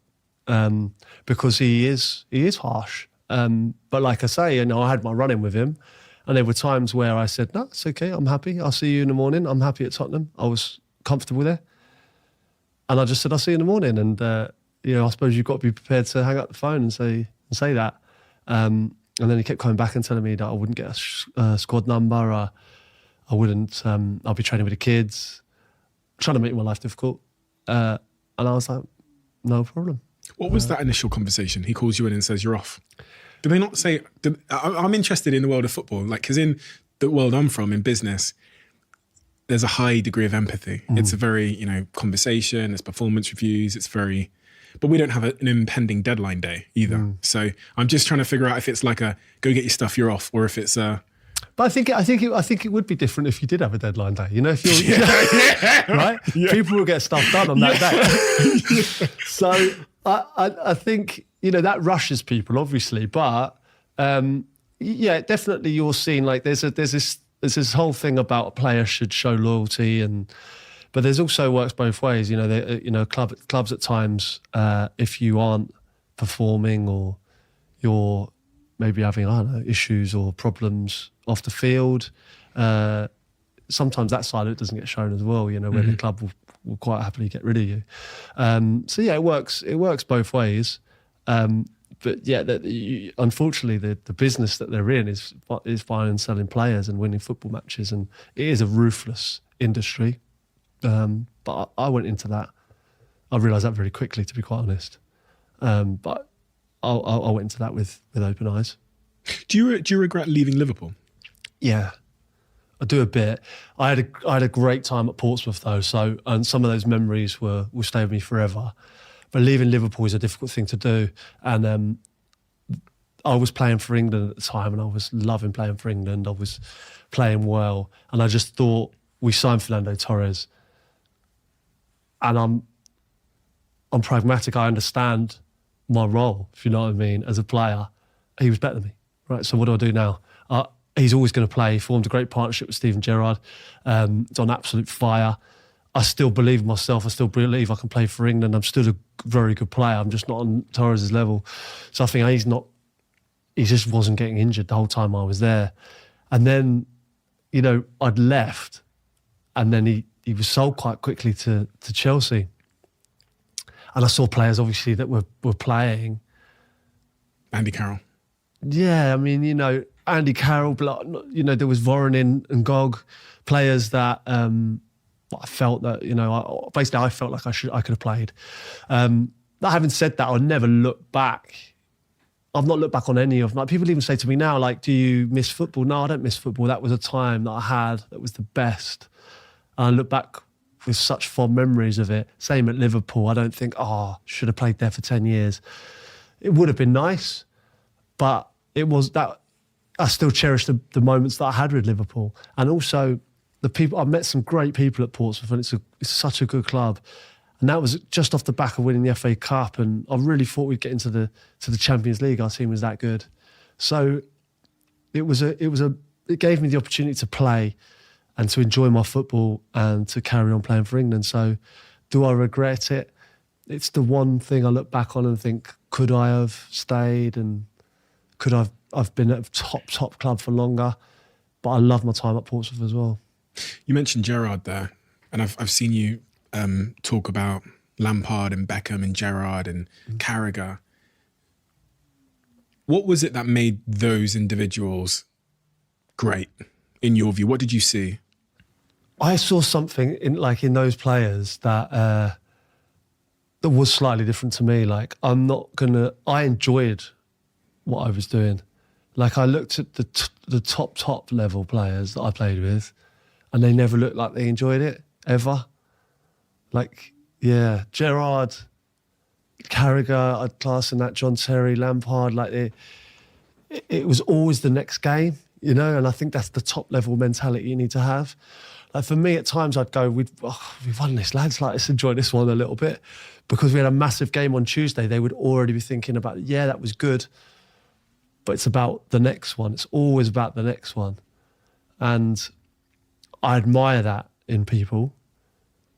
because he is harsh. But like I say, I had my run-in with him and there were times where I said, no, it's okay, I'm happy. I'll see you in the morning. I'm happy at Tottenham. I was comfortable there. And I just said, I'll see you in the morning. And, I suppose you've got to be prepared to hang up the phone and say that. And then he kept coming back and telling me that I wouldn't get a squad number. I I wouldn't. I'll be training with the kids, trying to make my life difficult. And I was like, no problem. What was that initial conversation? He calls you in and says you're off. Do they not say? I'm interested in the world of football, like because in the world I'm from, in business, there's a high degree of empathy. It's a very conversation. There's performance reviews. It's very, but we don't have an impending deadline day either. So I'm just trying to figure out if it's like a go get your stuff, you're off, or if it's a. But I think it would be different if you did have a deadline day. If you're right, people will get stuff done on that day. So I think that rushes people, obviously, but definitely you're seeing like there's this whole thing about a player should show loyalty, but there's also works both ways. Clubs at times, if you aren't performing or you're maybe having, I don't know, issues or problems off the field, sometimes that side of it doesn't get shown as well, where the club will quite happily get rid of you. It works both ways. But unfortunately, the business that they're in is buying and selling players and winning football matches, and it is a ruthless industry. But I went into that. I realised that very quickly, to be quite honest. But I went into that with open eyes. Do you regret leaving Liverpool? Yeah, I do a bit. I had a great time at Portsmouth though, and some of those memories will stay with me forever. But leaving Liverpool is a difficult thing to do, and I was playing for England at the time, and I was loving playing for England. I was playing well, and I just thought we signed Fernando Torres, and I'm pragmatic. I understand my role, if you know what I mean, as a player. He was better than me, right? So what do I do now? He's always going to play. He formed a great partnership with Steven Gerrard. It's on absolute fire. I still believe in myself. I still believe I can play for England. I'm still a very good player. I'm just not on Torres' level. So I think he just wasn't getting injured the whole time I was there. And then, I'd left, and then he was sold quite quickly to Chelsea. And I saw players, obviously, that were playing. Andy Carroll. Yeah, I mean, Andy Carroll, there was Voronin and Gog, players that I felt that, I felt like I could have played. Having said that, I'll never look back. I've not looked back on any of them. People even say to me now, like, do you miss football? No, I don't miss football. That was a time that I had that was the best. And I look back with such fond memories of it. Same at Liverpool. I don't think, should have played there for 10 years. It would have been nice, but it was that I still cherish the moments that I had with Liverpool. And also the people, I met some great people at Portsmouth, and it's such a good club. And that was just off the back of winning the FA Cup. And I really thought we'd get into the Champions League. Our team was that good. So it gave me the opportunity to play and to enjoy my football and to carry on playing for England. So do I regret it? It's the one thing I look back on and think, could I have stayed, and could I've been at a top club for longer? But I love my time at Portsmouth as well. You mentioned Gerrard there, and I've seen you talk about Lampard and Beckham and Gerrard and Carragher. What was it that made those individuals great, in your view? What did you see? I saw something in those players that was slightly different to me. Like, I enjoyed what I was doing. Like, I looked at the top level players that I played with, and they never looked like they enjoyed it, ever. Like, yeah, Gerrard, Carragher, I'd class in that, John Terry, Lampard, it was always the next game, and I think that's the top level mentality you need to have. Like, for me, at times I'd go, we've won this, lads, let's enjoy this one a little bit. Because we had a massive game on Tuesday, they would already be thinking about, yeah, that was good, but it's about the next one. It's always about the next one. And I admire that in people.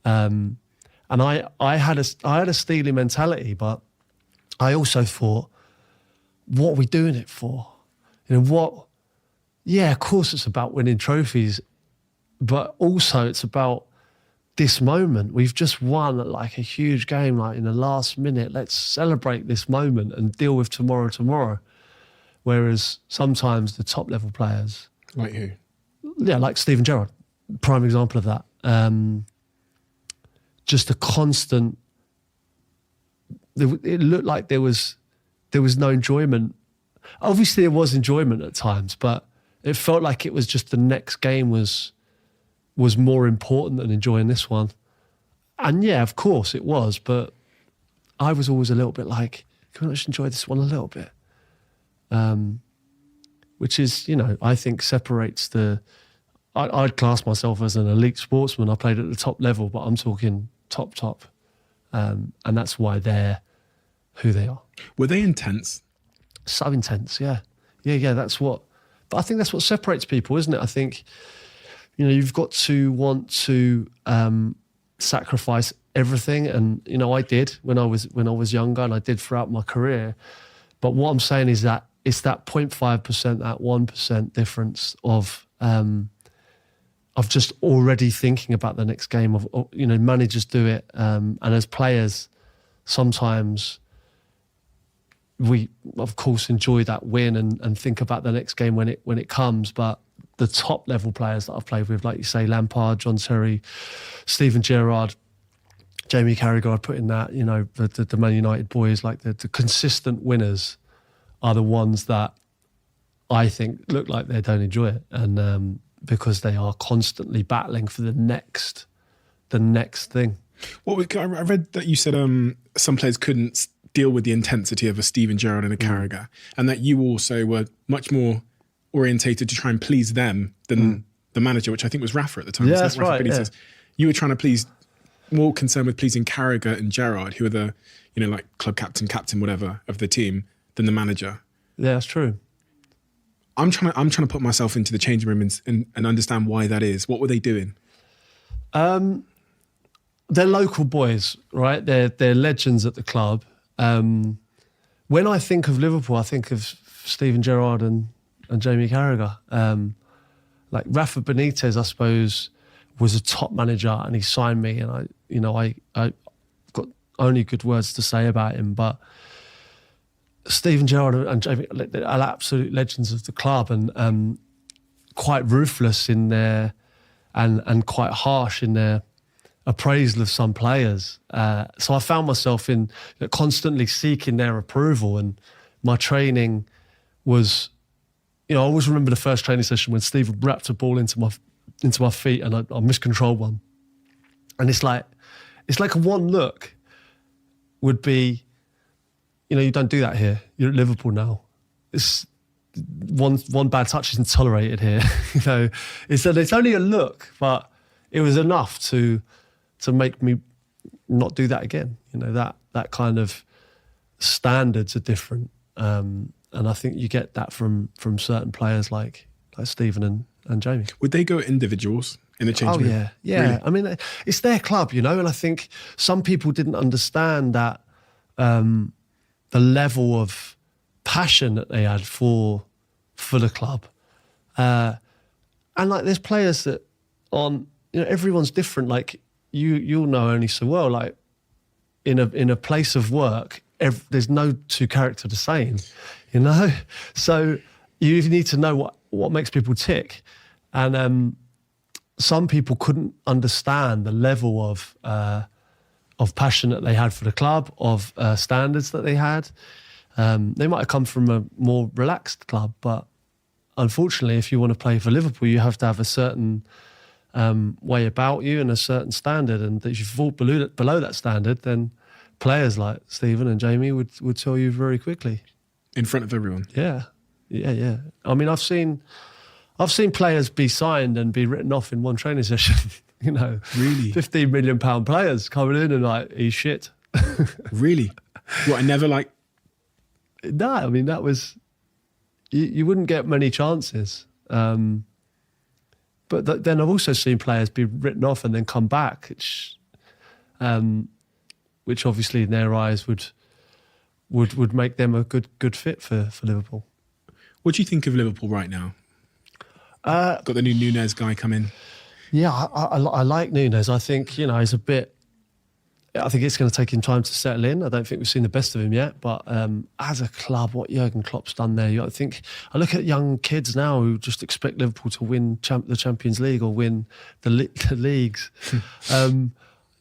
And I had a steely mentality, but I also thought, what are we doing it for? Yeah, of course it's about winning trophies, but also it's about this moment. We've just won a huge game, in the last minute. Let's celebrate this moment and deal with tomorrow. Whereas sometimes the top level players, like who? Yeah, like Steven Gerrard. prime example of that. Just a constant. It looked like there was no enjoyment. Obviously, there was enjoyment at times, but it felt like it was just the next game was more important than enjoying this one. And yeah, of course it was, but I was always a little bit like, can we just enjoy this one a little bit? Which is, I think separates I'd class myself as an elite sportsman. I played at the top level, but I'm talking top. And that's why they're who they are. Were they intense? So intense, yeah. But I think that's what separates people, isn't it? I think, you've got to want to sacrifice everything. And, I did when I was younger, and I did throughout my career. But what I'm saying is that it's that 0.5%, that 1% difference of just already thinking about the next game. Managers do it, and as players, sometimes we, of course, enjoy that win and think about the next game when it comes. But the top level players that I've played with, like you say, Lampard, John Terry, Steven Gerrard, Jamie Carragher, I put in that. The Man United boys, like the consistent winners, are the ones that I think look like they don't enjoy it, and because they are constantly battling for the next thing. I read that you said some players couldn't deal with the intensity of a Steven Gerrard and a Carragher, and that you also were much more orientated to try and please them than the manager, which I think was Rafa at the time. Yeah, that's Rafa right. Benitez. You were trying to more concerned with pleasing Carragher and Gerrard, who are the, like club captain, whatever, of the team, than the manager. Yeah, that's true. I'm trying to put myself into the changing room and understand why that is. What were they doing? They're local boys, right? They're legends at the club. When I think of Liverpool, I think of Steven Gerrard and Jamie Carragher. Like Rafa Benitez, I suppose, was a top manager, and he signed me, and I got only good words to say about him. But Steven Gerrard and Jamie are absolute legends of the club, and quite ruthless in their and quite harsh in their appraisal of some players. So I found myself in constantly seeking their approval, and my training was, I always remember the first training session when Steve wrapped a ball into my feet and I miscontrolled one. And it's like one look would be, you don't do that here. You're at Liverpool now. It's one bad touch isn't tolerated here. It's only a look, but it was enough to make me not do that again. That kind of standards are different, and I think you get that from certain players like Stephen and Jamie. Would they go individuals in the change room? Oh yeah. Really? I mean, it's their club, and I think some people didn't understand that the level of passion that they had for the club, and like there's players that aren't. Everyone's different. Like you'll know only so well. Like in a place of work, there's no two characters the same. So you need to know what makes people tick, and some people couldn't understand the level of passion that they had for the club, of standards that they had. They might have come from a more relaxed club, but unfortunately, if you want to play for Liverpool, you have to have a certain way about you and a certain standard. And if you fall below that standard, then players like Stephen and Jamie would tell you very quickly. In front of everyone? Yeah. I mean, I've seen players be signed and be written off in one training session. Really? £15 million players coming in and like, he's shit. Really? What, I never like... No, I mean, that was... You wouldn't get many chances. But then I've also seen players be written off and then come back, which obviously in their eyes would make them a good fit for Liverpool. What do you think of Liverpool right now? Got the new Nunes guy come in. Yeah, I like Nunes. I think, he's a bit... I think it's going to take him time to settle in. I don't think we've seen the best of him yet. But as a club, what Jurgen Klopp's done there, I look at young kids now who just expect Liverpool to win the Champions League or win the leagues.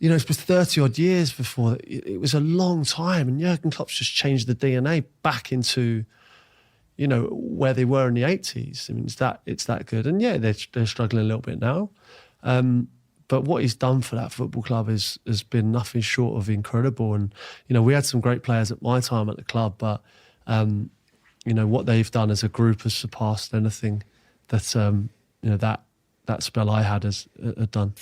It's been 30 odd years before. It was a long time, and Jurgen Klopp's just changed the DNA back into, where they were in the 80s. I mean, it's that good. And yeah, they're struggling a little bit now. But what he's done for that football club has been nothing short of incredible. And, we had some great players at my time at the club, but, what they've done as a group has surpassed anything that, that spell I had done.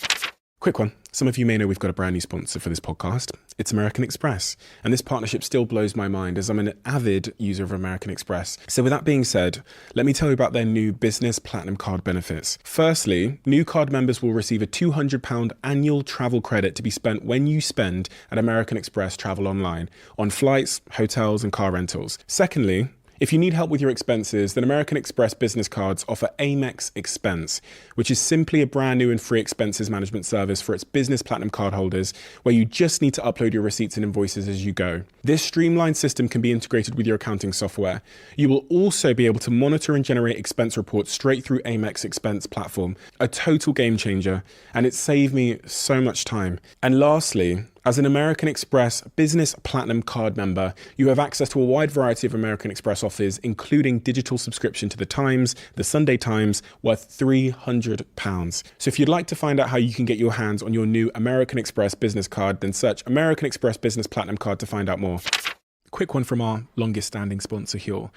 Quick one. Some of you may know we've got a brand new sponsor for this podcast. It's American Express. And this partnership still blows my mind as I'm an avid user of American Express. So with that being said, let me tell you about their new Business Platinum Card benefits. Firstly, new card members will receive a £200 annual travel credit to be spent when you spend at American Express Travel Online on flights, hotels, and car rentals. Secondly, if you need help with your expenses, then American Express business cards offer Amex Expense, which is simply a brand new and free expenses management service for its business platinum card holders, where you just need to upload your receipts and invoices as you go. This streamlined system can be integrated with your accounting software. You will also be able to monitor and generate expense reports straight through Amex Expense platform, a total game changer, and it saved me so much time. And lastly, as an American Express Business Platinum Card member, you have access to a wide variety of American Express offers, including digital subscription to The Times, The Sunday Times, worth £300. So if you'd like to find out how you can get your hands on your new American Express Business Card, then search American Express Business Platinum Card to find out more. Quick one from our longest standing sponsor, Huel.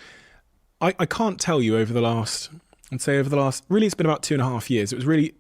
I can't tell you over the last, really it's been about 2.5 years. It was really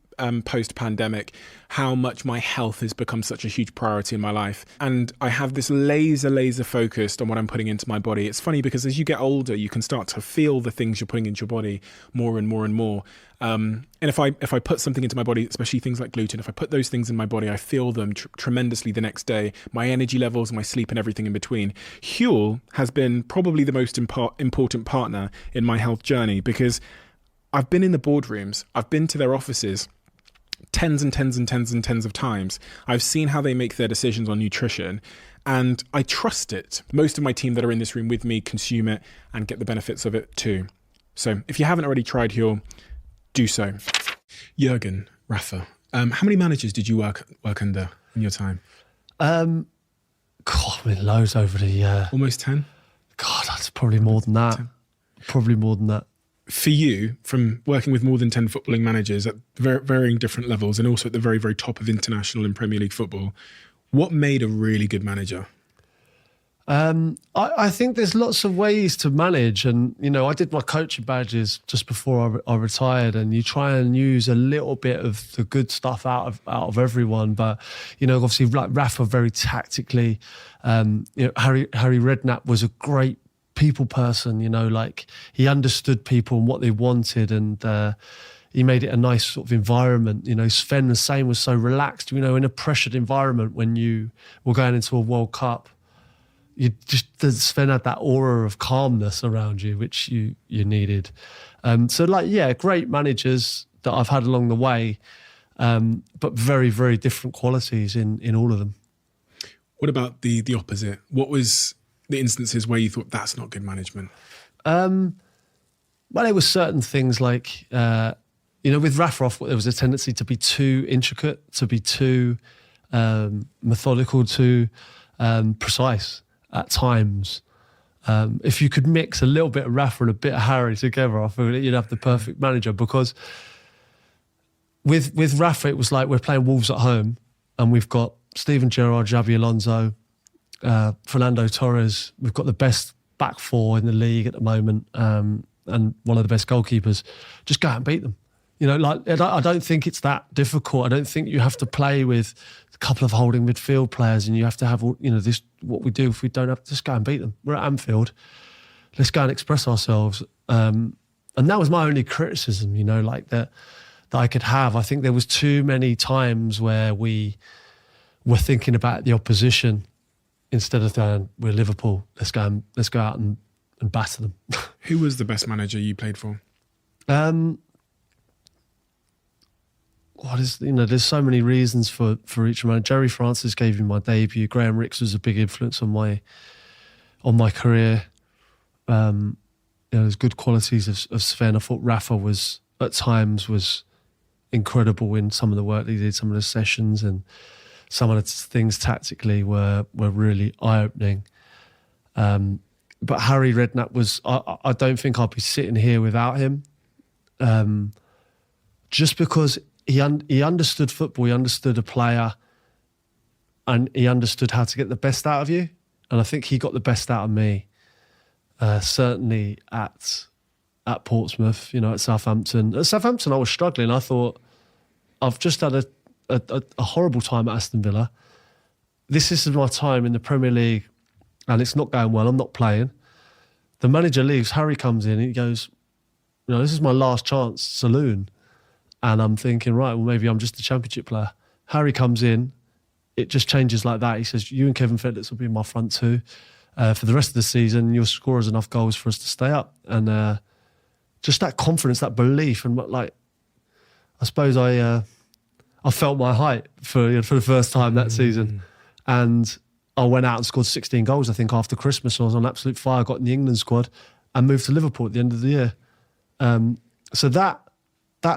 post-pandemic, how much my health has become such a huge priority in my life. And I have this laser focused on what I'm putting into my body. It's funny because as you get older, you can start to feel the things you're putting into your body more and more and more. And if I put something into my body, especially things like gluten, if I put those things in my body, I feel them tremendously the next day. My energy levels, my sleep and everything in between. Huel has been probably the most important partner in my health journey because I've been in the boardrooms, I've been to their offices, tens of times. I've seen how they make their decisions on nutrition and I trust it. Most of my team that are in this room with me consume it and get the benefits of it too. So if you haven't already tried Huel, do so. Jurgen, Rafa, how many managers did you work under in your time? Loads over the... Almost 10? God, that's probably more than that. 10. Probably more than that. For you, from working with more than 10 footballing managers at varying different levels and also at the very, very top of international and Premier League football, what made a really good manager? I think there's lots of ways to manage. And, I did my coaching badges just before I retired, and you try and use a little bit of the good stuff out of everyone. But, obviously like Rafa very tactically, Harry Redknapp was a great people person, he understood people and what they wanted, and he made it a nice sort of environment. Sven the same, was so relaxed, in a pressured environment when you were going into a World Cup. Sven had that aura of calmness around you, which you needed. Great managers that I've had along the way, but very, very different qualities in all of them. What about the opposite? What was the instances where you thought that's not good management? Well, there were certain things like, with Rafa, there was a tendency to be too intricate, to be too methodical, too precise at times. If you could mix a little bit of Rafa and a bit of Harry together, I feel you'd have the perfect manager, because with Rafa, it was like we're playing Wolves at home and we've got Steven Gerrard, Xabi Alonso, Fernando Torres. We've got the best back four in the league at the moment, and one of the best goalkeepers. Just go out and beat them. I don't think it's that difficult. I don't think you have to play with a couple of holding midfield players and you have to have, this, what we do if we don't have, just go and beat them. We're at Anfield. Let's go and express ourselves. And that was my only criticism, that I could have. I think there was too many times where we were thinking about the opposition instead of going, we're Liverpool, let's go out and batter them. Who was the best manager you played for? there's so many reasons for each man. Jerry Francis gave me my debut. Graham Ricks was a big influence on my career. There's good qualities of Sven. I thought Rafa was at times incredible in some of the work that he did, some of the sessions, and some of the things tactically were really eye-opening. But Harry Redknapp was, I don't think I'd be sitting here without him. Just because he understood football, he understood a player, and he understood how to get the best out of you. And I think he got the best out of me, certainly at Portsmouth, at Southampton. At Southampton, I was struggling. I thought, I've just had a horrible time at Aston Villa. This is my time in the Premier League, and it's not going well. I'm not playing. The manager leaves. Harry comes in, and he goes, this is my last chance, saloon. And I'm thinking, right, well, maybe I'm just a Championship player. Harry comes in, it just changes like that. He says, you and Kevin Phillips will be in my front two. For the rest of the season, you'll score us enough goals for us to stay up. And just that confidence, that belief. And I suppose I felt my height for the first time that season. And I went out and scored 16 goals, I think, after Christmas. I was on absolute fire, got in the England squad and moved to Liverpool at the end of the year. So that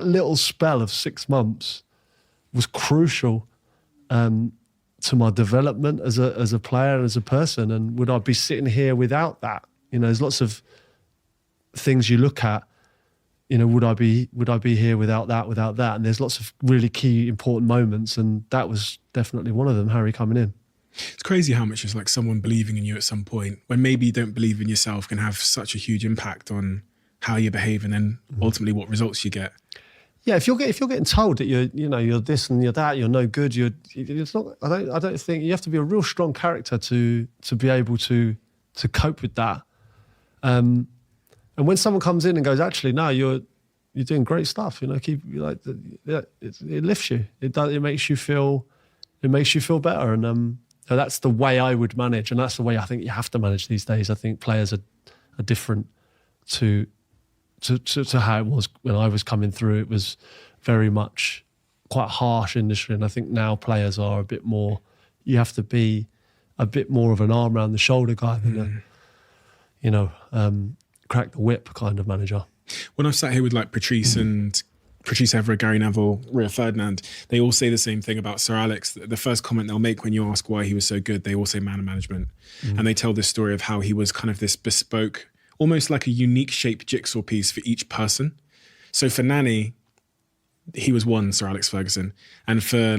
little spell of 6 months was crucial to my development as a player and as a person. And would I be sitting here without that? There's lots of things you look at. Would I be here without that? And there's lots of really key, important moments, and that was definitely one of them. Harry coming in. It's crazy how much is like someone believing in you at some point, when maybe you don't believe in yourself, can have such a huge impact on how you behave and then ultimately what results you get. Yeah, if you're getting told that you're this and you're that, you're no good. It's not. I don't think you have to be a real strong character to be able to cope with that. And when someone comes in and goes, actually, no, you're doing great stuff. It lifts you. It makes you feel better. And that's the way I would manage, and that's the way I think you have to manage these days. I think players are different to how it was when I was coming through. It was very much quite a harsh industry, and I think now players are a bit more. You have to be a bit more of an arm around the shoulder guy than crack the whip kind of manager. When I've sat here with like Patrice Evra, Gary Neville, Rio Ferdinand, they all say the same thing about Sir Alex. The first comment they'll make when you ask why he was so good, they all say man management. And they tell this story of how he was kind of this bespoke, almost like a unique shaped jigsaw piece for each person. So for Nani, he was one Sir Alex Ferguson. And for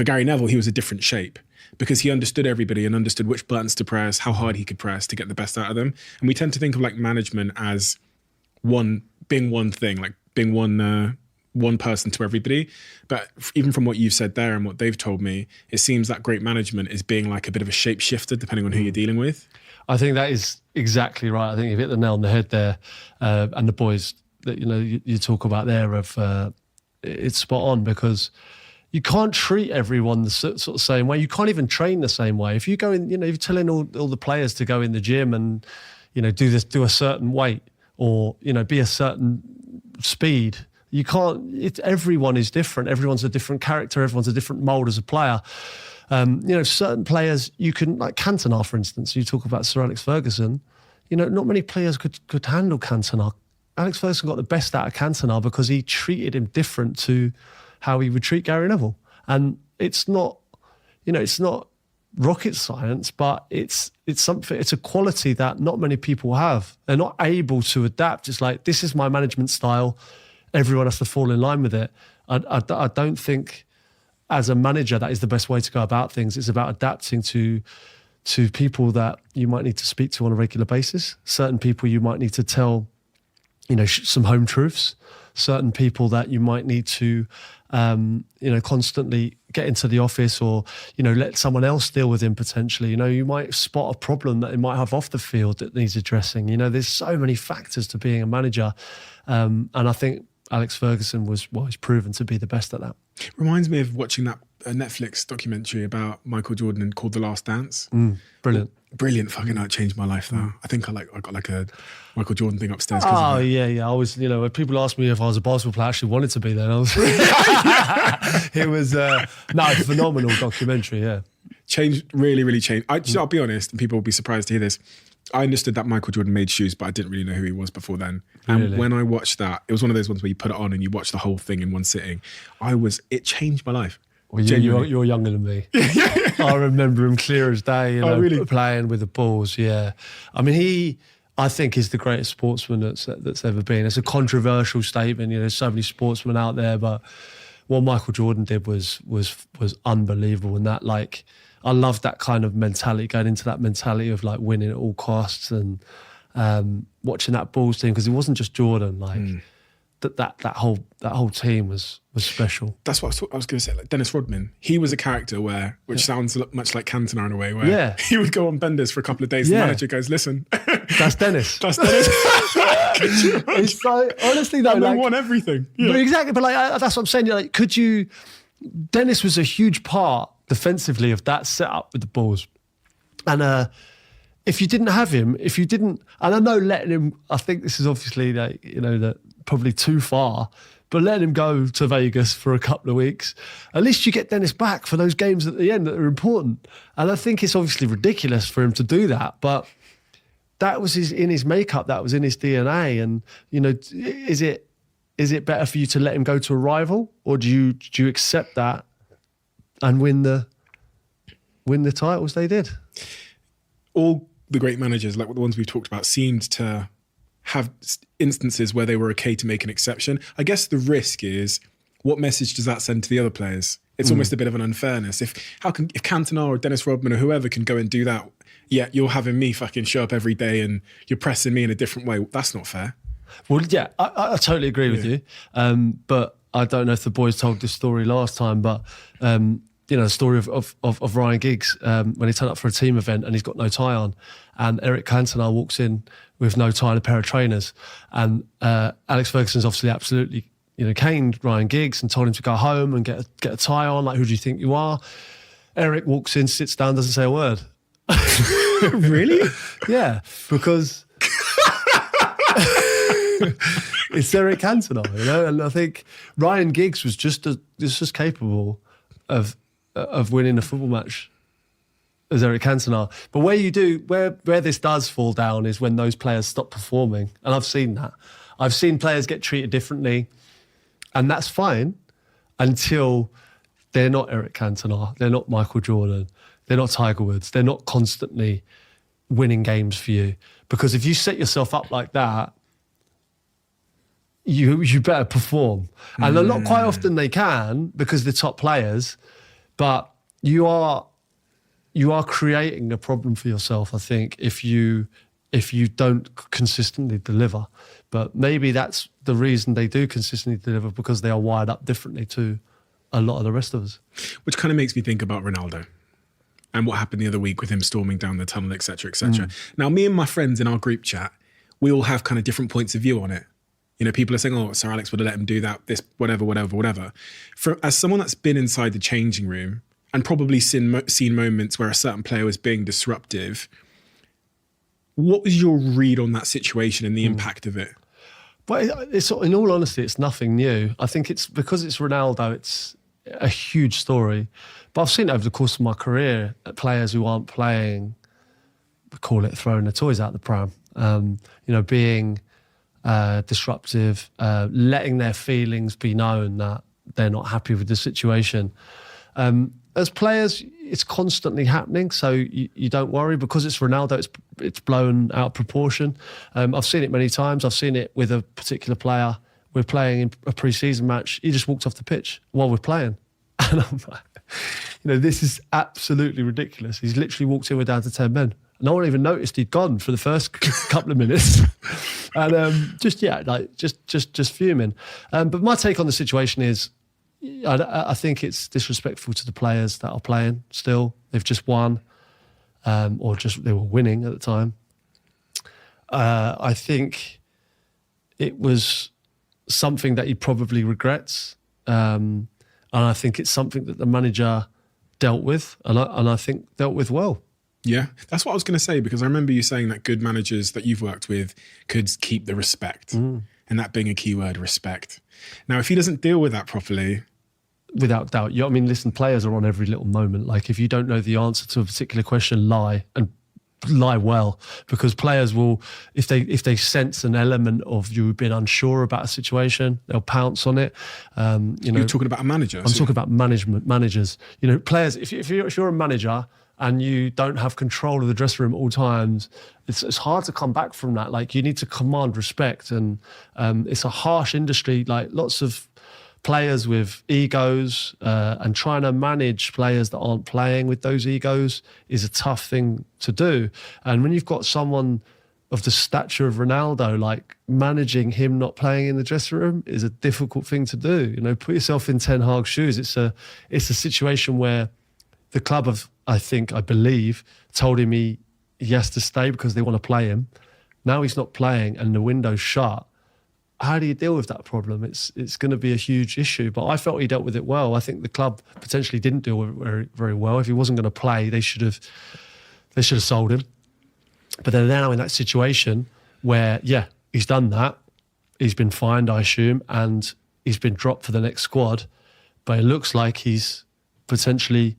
Gary Neville, he was a different shape, because he understood everybody and understood which buttons to press, how hard he could press to get the best out of them. And we tend to think of like management as being one thing, like being one person to everybody. But even from what you've said there and what they've told me, it seems that great management is being like a bit of a shapeshifter depending on who you're dealing with. I think that is exactly right. I think you've hit the nail on the head there. And the boys that you talk about there it's spot on, because you can't treat everyone the sort of same way. You can't even train the same way. If you go in, you're telling all the players to go in the gym and do a certain weight or be a certain speed. You can't. Everyone is different. Everyone's a different character. Everyone's a different mould as a player. Certain players you can, like Cantona, for instance. You talk about Sir Alex Ferguson. Not many players could handle Cantona. Alex Ferguson got the best out of Cantona because he treated him different to how he would treat Gary Neville. And it's not rocket science, but it's something. It's a quality that not many people have. They're not able to adapt. It's like, this is my management style. Everyone has to fall in line with it. I don't think as a manager that is the best way to go about things. It's about adapting to people that you might need to speak to on a regular basis. Certain people you might need to tell, some home truths. Certain people that you might need to, constantly get into the office or, let someone else deal with him potentially. You might spot a problem that they might have off the field that needs addressing. There's so many factors to being a manager. And I think Alex Ferguson he's proven to be the best at that. Reminds me of watching that Netflix documentary about Michael Jordan called The Last Dance. Brilliant. Brilliant fucking night, changed my life though. I think I got like a Michael Jordan thing upstairs. 'Cause Oh of it. yeah. I was, when people ask me if I was a basketball player, I actually wanted to be there. And I was, it was phenomenal documentary. Yeah, Changed, really, really changed. I'll be honest, and people will be surprised to hear this. I understood that Michael Jordan made shoes, but I didn't really know who he was before then. And Really? when I watched that, it was one of those ones where you put it on and you watch the whole thing in one sitting. It changed my life. well, Genuinely. you're younger than me. I remember him clear as day. Really? Playing with the balls. Yeah, I mean I think is the greatest sportsman that's ever been. It's a controversial statement. There's so many sportsmen out there, but what Michael Jordan did was unbelievable. And that, like, I love that kind of mentality, going into that mentality of like winning at all costs, and watching that Bulls team, because it wasn't just Jordan. Like that whole team was special. That's what I was going to say. Like Dennis Rodman, he was a character which sounds much like Cantona in a way, where Yeah. he would go on benders for a couple of days. Yeah. The manager goes, "Listen, That's Dennis. that's Dennis." Could you imagine? It's so, honestly though, And they like, won everything. Yeah. But exactly, but that's what I'm saying. Like, Dennis was a huge part defensively of that setup with the Bulls. And if you didn't have him, and I know letting him, I think this is obviously that probably too far, but letting him go to Vegas for a couple of weeks, at least you get Dennis back for those games at the end that are important. And I think it's obviously ridiculous for him to do that, but that was in his makeup, that was in his DNA. And, is it better for you to let him go to a rival, or do you accept that and win the titles they did? All the great managers, like the ones we've talked about, seemed to have instances where they were okay to make an exception. I guess the risk is, what message does that send to the other players? It's almost a bit of an unfairness. If Cantona or Dennis Rodman or whoever can go and do that, yet you're having me fucking show up every day and you're pressing me in a different way. That's not fair. Well, yeah, I totally agree with you. But I don't know if the boys told this story last time, but the story of Ryan Giggs when he turned up for a team event and he's got no tie on, and Eric Cantona walks in with no tie and a pair of trainers, and Alex Ferguson's obviously absolutely caned Ryan Giggs and told him to go home and get a tie on. Like, who do you think you are? Eric walks in, sits down, doesn't say a word. Really? Yeah, because it's Eric Cantona, and I think Ryan Giggs was just as capable of winning a football match as Eric Cantona. But where this does fall down is when those players stop performing, and I've seen that. I've seen players get treated differently, and that's fine until they're not Eric Cantona, they're not Michael Jordan, they're not Tiger Woods, they're not constantly winning games for you. Because if you set yourself up like that, you better perform. And not quite often they can, because they're top players, but you are creating a problem for yourself, I think, if you don't consistently deliver. But maybe that's the reason they do consistently deliver, because they are wired up differently to a lot of the rest of us. Which kind of makes me think about Ronaldo and what happened the other week with him storming down the tunnel, etc., etc. Now, me and my friends in our group chat, we all have kind of different points of view on it. People are saying, "Oh, Sir Alex would have let him do that, this, whatever." As someone that's been inside the changing room and probably seen moments where a certain player was being disruptive, what was your read on that situation and the impact of it? But in all honesty, it's nothing new. I think it's because it's Ronaldo, it's a huge story. But I've seen it over the course of my career, players who aren't playing, we call it throwing the toys out the pram, being disruptive, letting their feelings be known that they're not happy with the situation. As players, it's constantly happening, so you don't worry, because it's Ronaldo, it's blown out of proportion. I've seen it many times. I've seen it with a particular player. We're playing in a pre-season match. He just walked off the pitch while we're playing. And I'm like, this is absolutely ridiculous. He's literally walked in, we're down to 10 men. No one even noticed he'd gone for the first couple of minutes. And just fuming. But my take on the situation is, I think it's disrespectful to the players that are playing still. They've just won, or just they were winning at the time. I think it was something that he probably regrets. And I think it's something that the manager dealt with, and I think dealt with well. Yeah, that's what I was going to say, because I remember you saying that good managers that you've worked with could keep the respect, and that being a key word, respect. Now, if he doesn't deal with that properly, Without doubt. I mean, listen, players are on every little moment. Like, if you don't know the answer to a particular question, lie, and lie well, because players will, if they sense an element of you being unsure about a situation, they'll pounce on it. you're talking about a manager. I'm talking about managers. Players. If you're a manager and you don't have control of the dressing room at all times, it's hard to come back from that. Like, you need to command respect, and it's a harsh industry. Like, lots of players with egos, and trying to manage players that aren't playing with those egos is a tough thing to do. And when you've got someone of the stature of Ronaldo, like, managing him not playing in the dressing room is a difficult thing to do. Put yourself in Ten Hag's shoes. It's a situation where the club I believe, told him he has to stay because they want to play him. Now he's not playing and the window's shut. How do you deal with that problem? It's going to be a huge issue. But I felt he dealt with it well. I think the club potentially didn't deal with it very, very well. If he wasn't going to play, they should have sold him. But they're now in that situation where, yeah, he's done that. He's been fined, I assume, and he's been dropped for the next squad. But it looks like he's potentially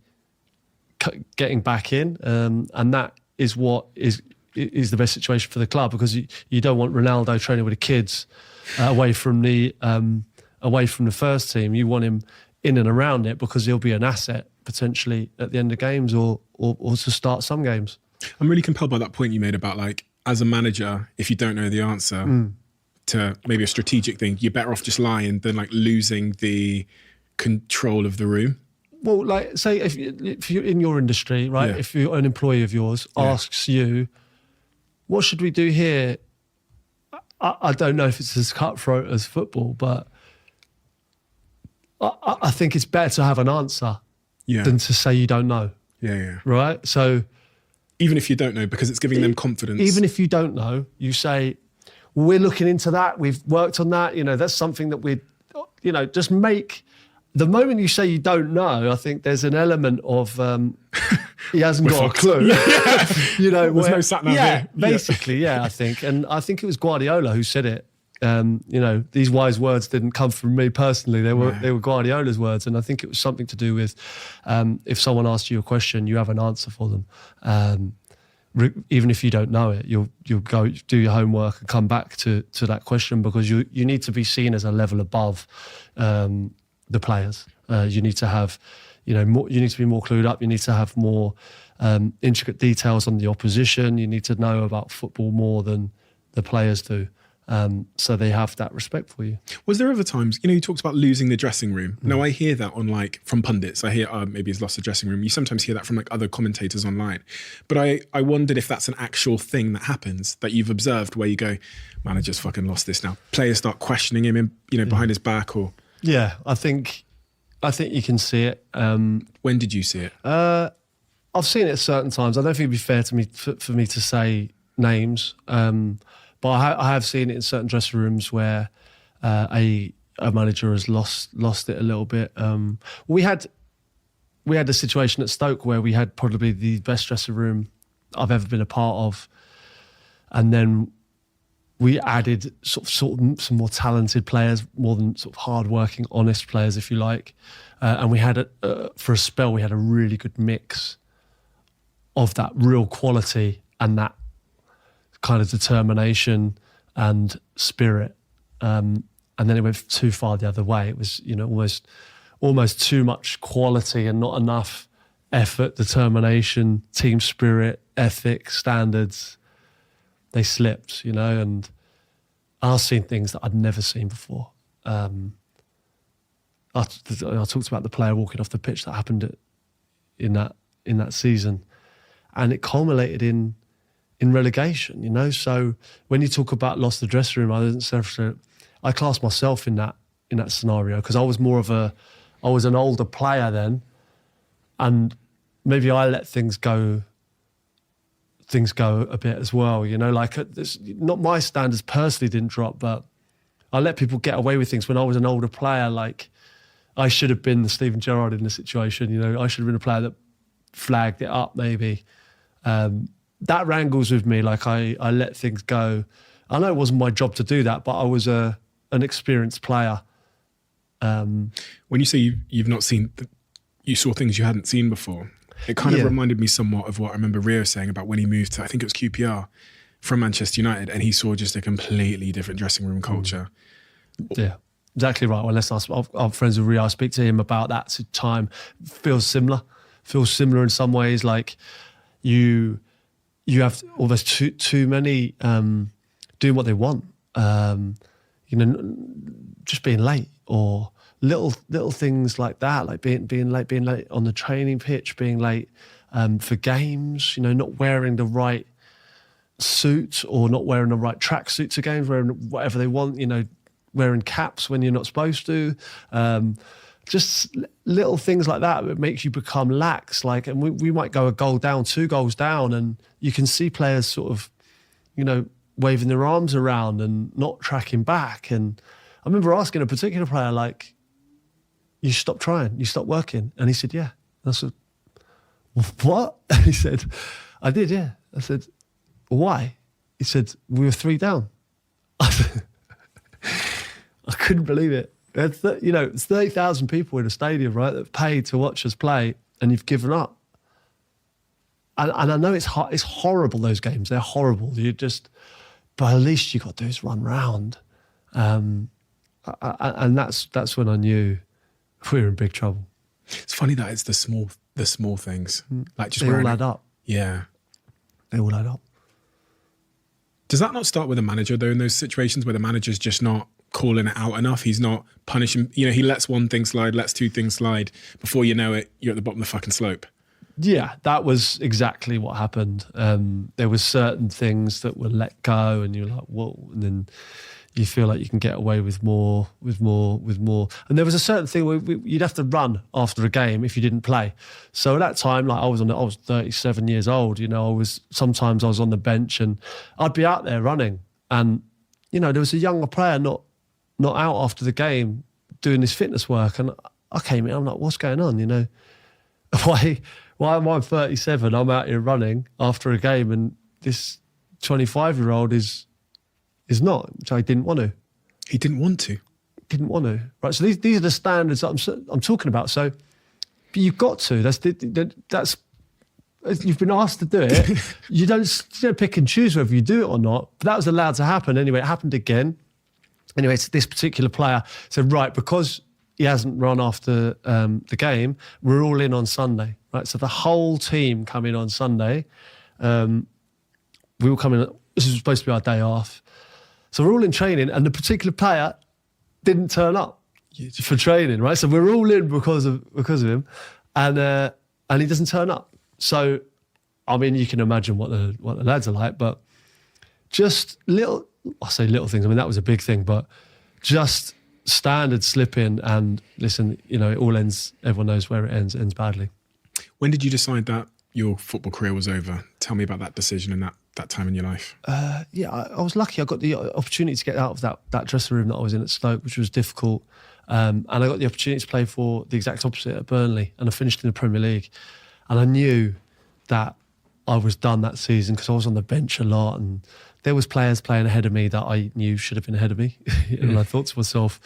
getting back in, and that is what is the best situation for the club, because you don't want Ronaldo training with the kids away from the first team. You want him in and around it, because he'll be an asset potentially at the end of games or to start some games. I'm really compelled by that point you made about, like, as a manager, if you don't know the answer to maybe a strategic thing, you're better off just lying than, like, losing the control of the room. Well, like, say if you're in your industry, right? Yeah. If you're an employee of yours asks you, what should we do here? I don't know if it's as cutthroat as football, but I think it's better to have an answer than to say you don't know. Yeah. Right? So even if you don't know, because it's giving them confidence. Even if you don't know, you say, well, we're looking into that. We've worked on that. That's something that just make... The moment you say you don't know, I think there's an element of he hasn't got a clue. There's no sat nav here. Basically, I think. And I think it was Guardiola who said it. These wise words didn't come from me personally. They were Guardiola's words. And I think it was something to do with if someone asks you a question, you have an answer for them. Even if you don't know it, you'll go do your homework and come back to that question, because you need to be seen as a level above the players. You need to have, more, you need to be more clued up. You need to have more intricate details on the opposition. You need to know about football more than the players do. So they have that respect for you. Was there ever times, you talked about losing the dressing room. Now, I hear that from pundits. I hear, maybe he's lost the dressing room. You sometimes hear that from, like, other commentators online. But I wondered if that's an actual thing that happens, that you've observed, where you go, manager's fucking lost this now. Players start questioning him, behind his back, or... Yeah, I think you can see it. When did you see it? I've seen it at certain times. I don't think it'd be fair to me for me to say names, but I have seen it in certain dressing rooms where a manager has lost it a little bit. We had a situation at Stoke where we had probably the best dressing room I've ever been a part of, and then we added sort of some more talented players, more than sort of hard-working, honest players, if you like. And we had, for a spell, we had a really good mix of that real quality and that kind of determination and spirit. And then it went too far the other way. It was, almost too much quality and not enough effort, determination, team spirit, ethics, standards. They slipped, and I've seen things that I'd never seen before. I talked about the player walking off the pitch that happened in that season, and it culminated in relegation. So when you talk about lost the dressing room, I class myself in that scenario, because I was I was an older player then, and maybe I let things go a bit as well, not my standards personally didn't drop, but I let people get away with things when I was an older player. Like, I should have been the Steven Gerrard in the situation, I should have been a player that flagged it up maybe. That wrangles with me. Like I let things go. I know it wasn't my job to do that, but I was an experienced player. When you say you've not seen, you saw things you hadn't seen before, it kind of reminded me somewhat of what I remember Rio saying about when he moved to, I think it was QPR, from Manchester United, and he saw just a completely different dressing room culture. Yeah, exactly right. Well, unless I'm friends with Rio, I speak to him about that time. Feels similar in some ways. Like you have almost too many doing what they want. Just being late or little things like that, like being late on the training pitch, being late for games. Not wearing the right suit or not wearing the right tracksuit to games, wearing whatever they want. Wearing caps when you're not supposed to. Just little things like that makes you become lax. Like, and we might go a goal down, 2 goals down, and you can see players sort of, waving their arms around and not tracking back. And I remember asking a particular player, like, you stopped trying, you stopped working. And he said, yeah. And I said, what? And he said, I did, yeah. I said, why? He said, we were 3 down. I said, I couldn't believe it. It's 30,000 people in a stadium, right, that paid to watch us play, and you've given up. And I know it's horrible, those games. They're horrible. But at least you got to do is run round. And that's when I knew we were in big trouble. It's funny that it's the small things. Like just they all add up. Yeah. They all add up. Does that not start with a manager, though, in those situations where the manager's just not calling it out enough? He's not punishing, he lets one thing slide, lets 2 things slide. Before you know it, you're at the bottom of the fucking slope. Yeah, that was exactly what happened. There were certain things that were let go, and you're like, whoa, and then you feel like you can get away with more. And there was a certain thing where you'd have to run after a game if you didn't play. So at that time, like I was 37 years old. Sometimes I was on the bench and I'd be out there running, and there was a younger player not out after the game doing his fitness work, and I came in. I'm like, what's going on? Why am I 37? I'm out here running after a game, and this 25-year-old is not, which I didn't want to. He didn't want to? Didn't want to. Right, so these are the standards that I'm talking about. So you've got to. That's you've been asked to do it. You don't pick and choose whether you do it or not. But that was allowed to happen anyway. It happened again. Anyway, so this particular player said, right, because he hasn't run after the game, we're all in on Sunday. Right, so the whole team come in on Sunday. We all come in. This is supposed to be our day off. So we're all in training, and the particular player didn't turn up for training, right? So we're all in because of him, and he doesn't turn up. So, I mean, you can imagine what the lads are like, but just I say little things. I mean, that was a big thing, but just standard slipping. And listen, it all ends. Everyone knows where it ends. It ends badly. When did you decide that your football career was over? Tell me about that decision and that time in your life. I was lucky. I got the opportunity to get out of that dressing room that I was in at Stoke, which was difficult. And I got the opportunity to play for the exact opposite at Burnley, and I finished in the Premier League. And I knew that I was done that season because I was on the bench a lot, and there was players playing ahead of me that I knew should have been ahead of me. And I thought to myself,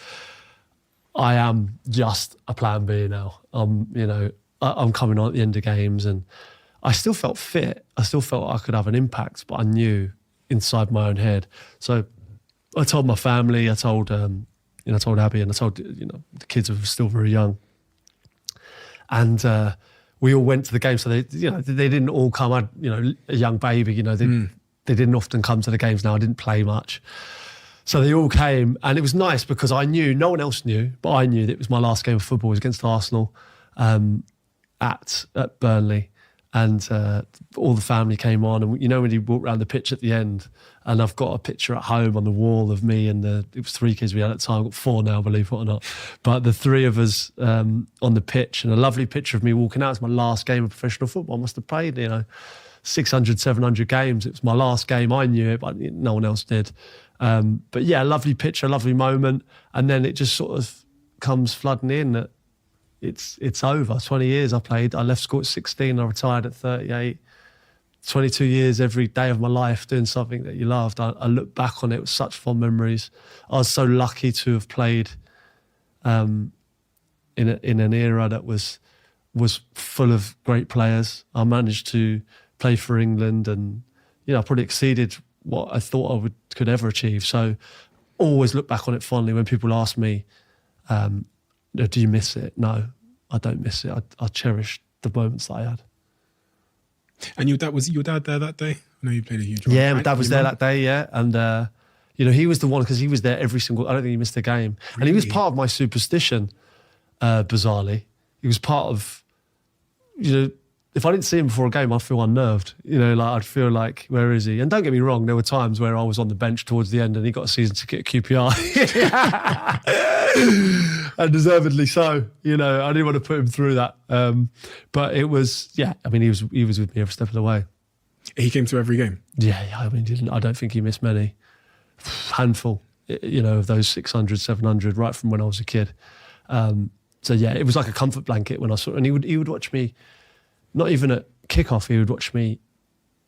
I am just a plan B now. I'm coming on at the end of games, and I still felt fit. I still felt I could have an impact, but I knew inside my own head. So I told my family, I told Abby, and I told the kids who were still very young, and we all went to the game. So they didn't all come. I had a young baby. They didn't often come to the games. Now I didn't play much, so they all came, and it was nice because I knew no one else knew, but I knew that it was my last game of football. It was against Arsenal at Burnley. And all the family came on, and when you walk around the pitch at the end, and I've got a picture at home on the wall of me and it was 3 kids we had at the time. I've got 4 now, believe it or not. But the 3 of us on the pitch, and a lovely picture of me walking out. It's my last game of professional football. I must have played 600, 700 games. It was my last game. I knew it, but no one else did. But yeah, lovely picture, lovely moment, and then it just sort of comes flooding in that it's over. 20 years I played. I left school at 16. I retired at 38. 22 years, every day of my life doing something that you loved. I look back on it with such fond memories. I was so lucky to have played in an era that was full of great players. I managed to play for England, and I probably exceeded what I thought I could ever achieve. So always look back on it fondly. When people ask me, do you miss it? No, I don't miss it. I cherish the moments that I had. And was your dad there that day? I know you played a huge role. Yeah, my dad was there that day, yeah. And, he was the one, because he was there every single, I don't think he missed a game. Really? And he was part of my superstition, bizarrely. He was part of, if I didn't see him before a game, I'd feel unnerved. I'd feel like, where is he? And don't get me wrong, there were times where I was on the bench towards the end and he got a season ticket at QPR. And deservedly so. I didn't want to put him through that. But it was, he was with me every step of the way. He came to every game? Yeah, I don't think he missed many. Handful, of those 600, 700, right from when I was a kid. So yeah, it was like a comfort blanket when I saw it. And he would watch me, not even at kickoff, he would watch me,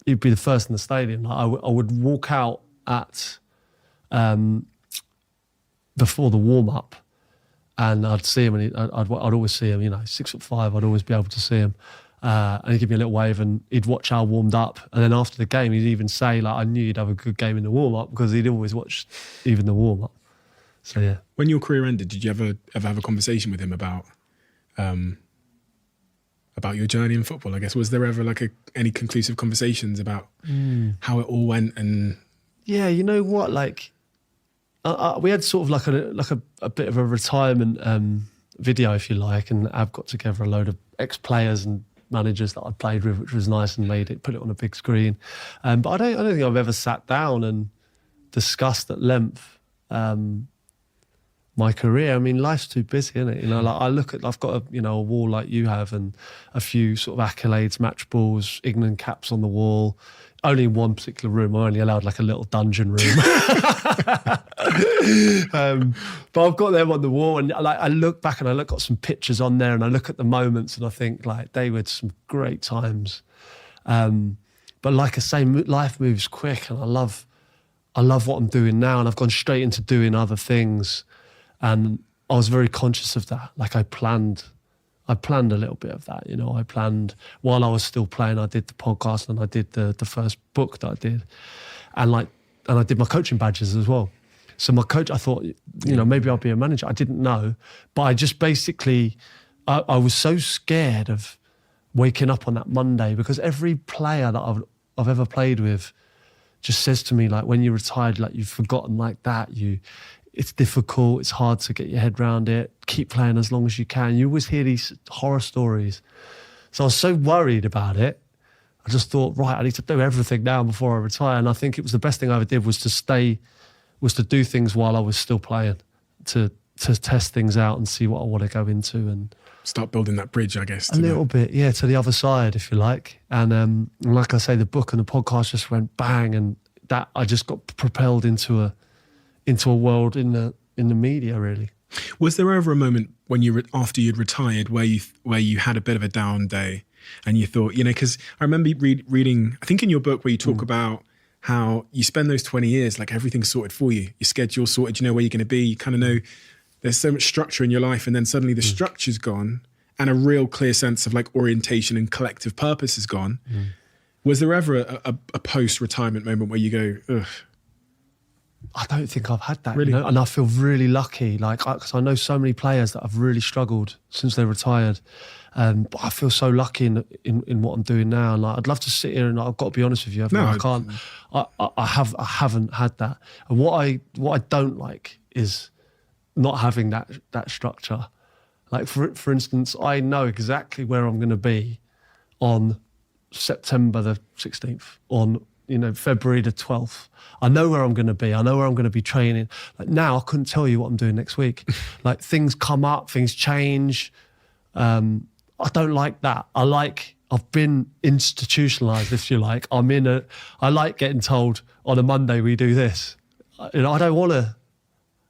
he'd be the first in the stadium. I would walk out at, before the warm-up, and I'd see him, and I'd always see him, 6'5", I'd always be able to see him. And he'd give me a little wave, and he'd watch how I warmed up. And then after the game, he'd even say, I knew you'd have a good game in the warm-up, because he'd always watch even the warm-up. So, yeah. When your career ended, did you ever have a conversation with him about your journey in football? I guess, was there ever any conclusive conversations about how it all went? And yeah, you know what? We had sort of a bit of a retirement video, if you like, and I've got together a load of ex-players and managers that I'd played with, which was nice, and put it on a big screen. But I don't think I've ever sat down and discussed at length my career. I mean, life's too busy, isn't it? I've got a wall like you have, and a few sort of accolades, match balls, England caps on the wall. Only in one particular room. I'm only allowed a little dungeon room. But I've got them on the wall, and I look back and got some pictures on there, and I look at the moments and I think they were some great times. But like I say, life moves quick, and I love what I'm doing now, and I've gone straight into doing other things. And I was very conscious of that. I planned a little bit of that, I planned while I was still playing. I did the podcast, and I did the first book that I did. And I did my coaching badges as well. So my coach, I thought, maybe I'll be a manager. I didn't know. But I just basically, I was so scared of waking up on that Monday, because every player that I've ever played with just says to me, when you're retired, you've forgotten that, it's difficult, it's hard to get your head around it, keep playing as long as you can. You always hear these horror stories. So I was so worried about it. I just thought, right, I need to do everything now before I retire. And I think it was the best thing I ever did was to do things while I was still playing, to test things out and see what I want to go into, and start building that bridge, I guess. A little bit, yeah, to the other side, if you like. And like I say, the book and the podcast just went bang, and that I just got propelled into a world in the media, really. Was there ever a moment when after you'd retired where you had a bit of a down day, and you thought, because I remember reading, I think in your book, where you talk about how you spend those 20 years, everything's sorted for you. Your schedule's sorted, you know where you're going to be, you kind of know there's so much structure in your life, and then suddenly the structure's gone, and a real clear sense of orientation and collective purpose is gone. Was there ever a post-retirement moment where you go, ugh? I don't think I've had that, really? And I feel really lucky, because I know so many players that have really struggled since they retired. But I feel so lucky in what I'm doing now. And I'd love to sit here, and I've got to be honest with you, I can't. I haven't had that. And what I don't like is not having that structure. For instance, I know exactly where I'm going to be on September the 16th, on February the 12th. I know where I'm going to be. I know where I'm going to be training. Now, I couldn't tell you what I'm doing next week. Things come up, things change. I don't like that. I've been institutionalized, if you like. I like getting told on a Monday we do this. I don't want to.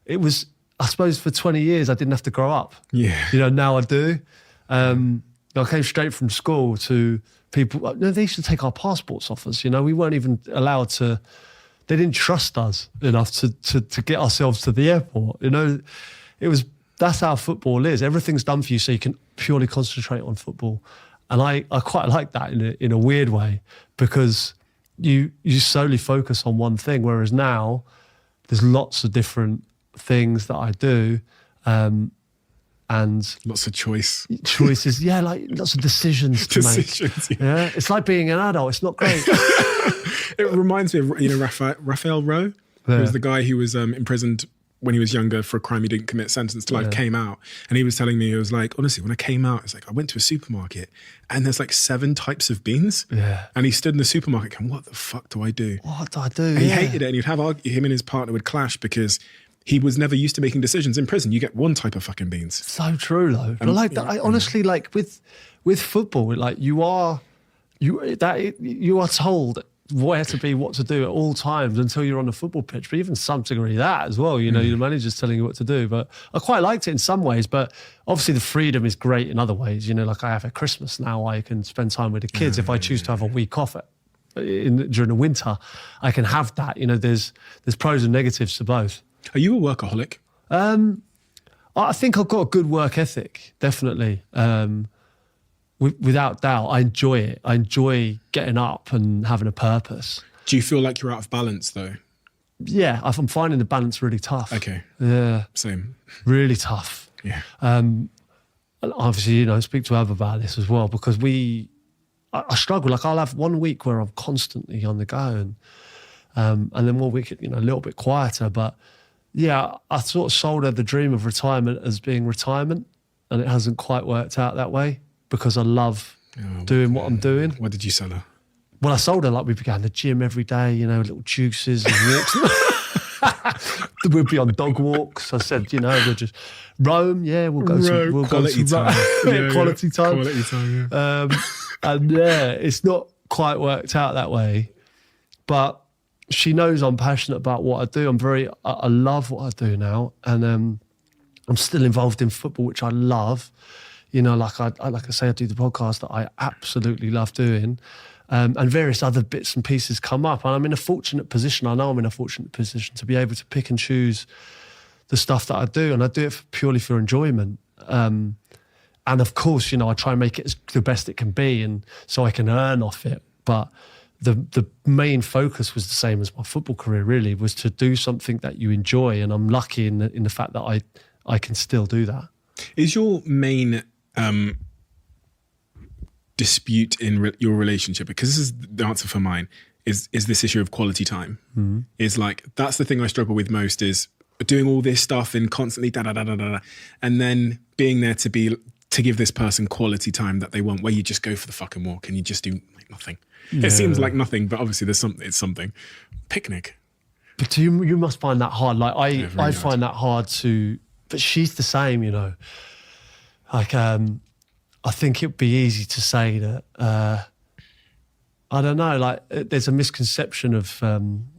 It was, I suppose, for 20 years I didn't have to grow up. Yeah. Now I do. And I came straight from school to people. No, they used to take our passports off us. We weren't even allowed to. They didn't trust us enough to get ourselves to the airport. That's how football is. Everything's done for you so you can purely concentrate on football. And I quite like that in a weird way, because you solely focus on one thing. Whereas now there's lots of different things that I do. And lots of choices, like lots of decisions to make. Yeah, it's like being an adult. It's not great. It reminds me of Raphael Rowe, who was the guy who was imprisoned when he was younger for a crime he didn't commit, sentenced to life, came out, and he was telling me, he was like, honestly, when I came out, it's like I went to a supermarket and there's like 7 types of beans. Yeah, and he stood in the supermarket going, what the fuck do I do? What do I do? And he hated it, and he'd have him and his partner would clash because he was never used to making decisions. In prison, you get one type of fucking beans. So true, though. But like that, I honestly, like with football, like you are told where to be, what to do at all times until you're on the football pitch. But even some degree that as well, the manager's telling you what to do. But I quite liked it in some ways. But obviously the freedom is great in other ways. Like I have at Christmas now, I can spend time with the kids. If I choose to have a week off during the winter, I can have that. There's pros and negatives to both. Are you a workaholic? I think I've got a good work ethic, definitely. Without doubt, I enjoy it. I enjoy getting up and having a purpose. Do you feel like you're out of balance, though? Yeah, I'm finding the balance really tough. Okay. Yeah. Same. Really tough. Yeah. And obviously, I speak to Ab about this as well, because I struggle. Like I'll have 1 week where I'm constantly on the go, and then 1 week, a little bit quieter. But yeah, I sort of sold her the dream of retirement as being retirement, and it hasn't quite worked out that way, because I love doing what I'm doing. What did you sell her? Well, I sold her like we began the gym every day, little juices and walks. We'd be on dog walks. I said, we'll just roam. Yeah, we'll go to quality time. Quality time. Quality time. Yeah. And it's not quite worked out that way, but she knows I'm passionate about what I do. I love what I do now, and I'm still involved in football, which I love. Like I say, I do the podcast that I absolutely love doing, and various other bits and pieces come up. And I'm in a fortunate position. I know I'm in a fortunate position to be able to pick and choose the stuff that I do, and I do it purely for enjoyment. And of course, I try and make it the best it can be, and so I can earn off it. But the main focus was the same as my football career. Really, was to do something that you enjoy, and I'm lucky in the fact that I can still do that. Is your main dispute in your relationship, because this is the answer for mine, is this issue of quality time? Mm-hmm. Is like, that's the thing I struggle with most, is doing all this stuff and constantly and then being there to give this person quality time that they want, where you just go for the fucking walk and you just do like nothing. Yeah. It seems like nothing, but obviously it's something. Picnic. But you must find that hard. Like I find that hard to, but she's the same, Like, I think it'd be easy to say that, I don't know, like there's a misconception of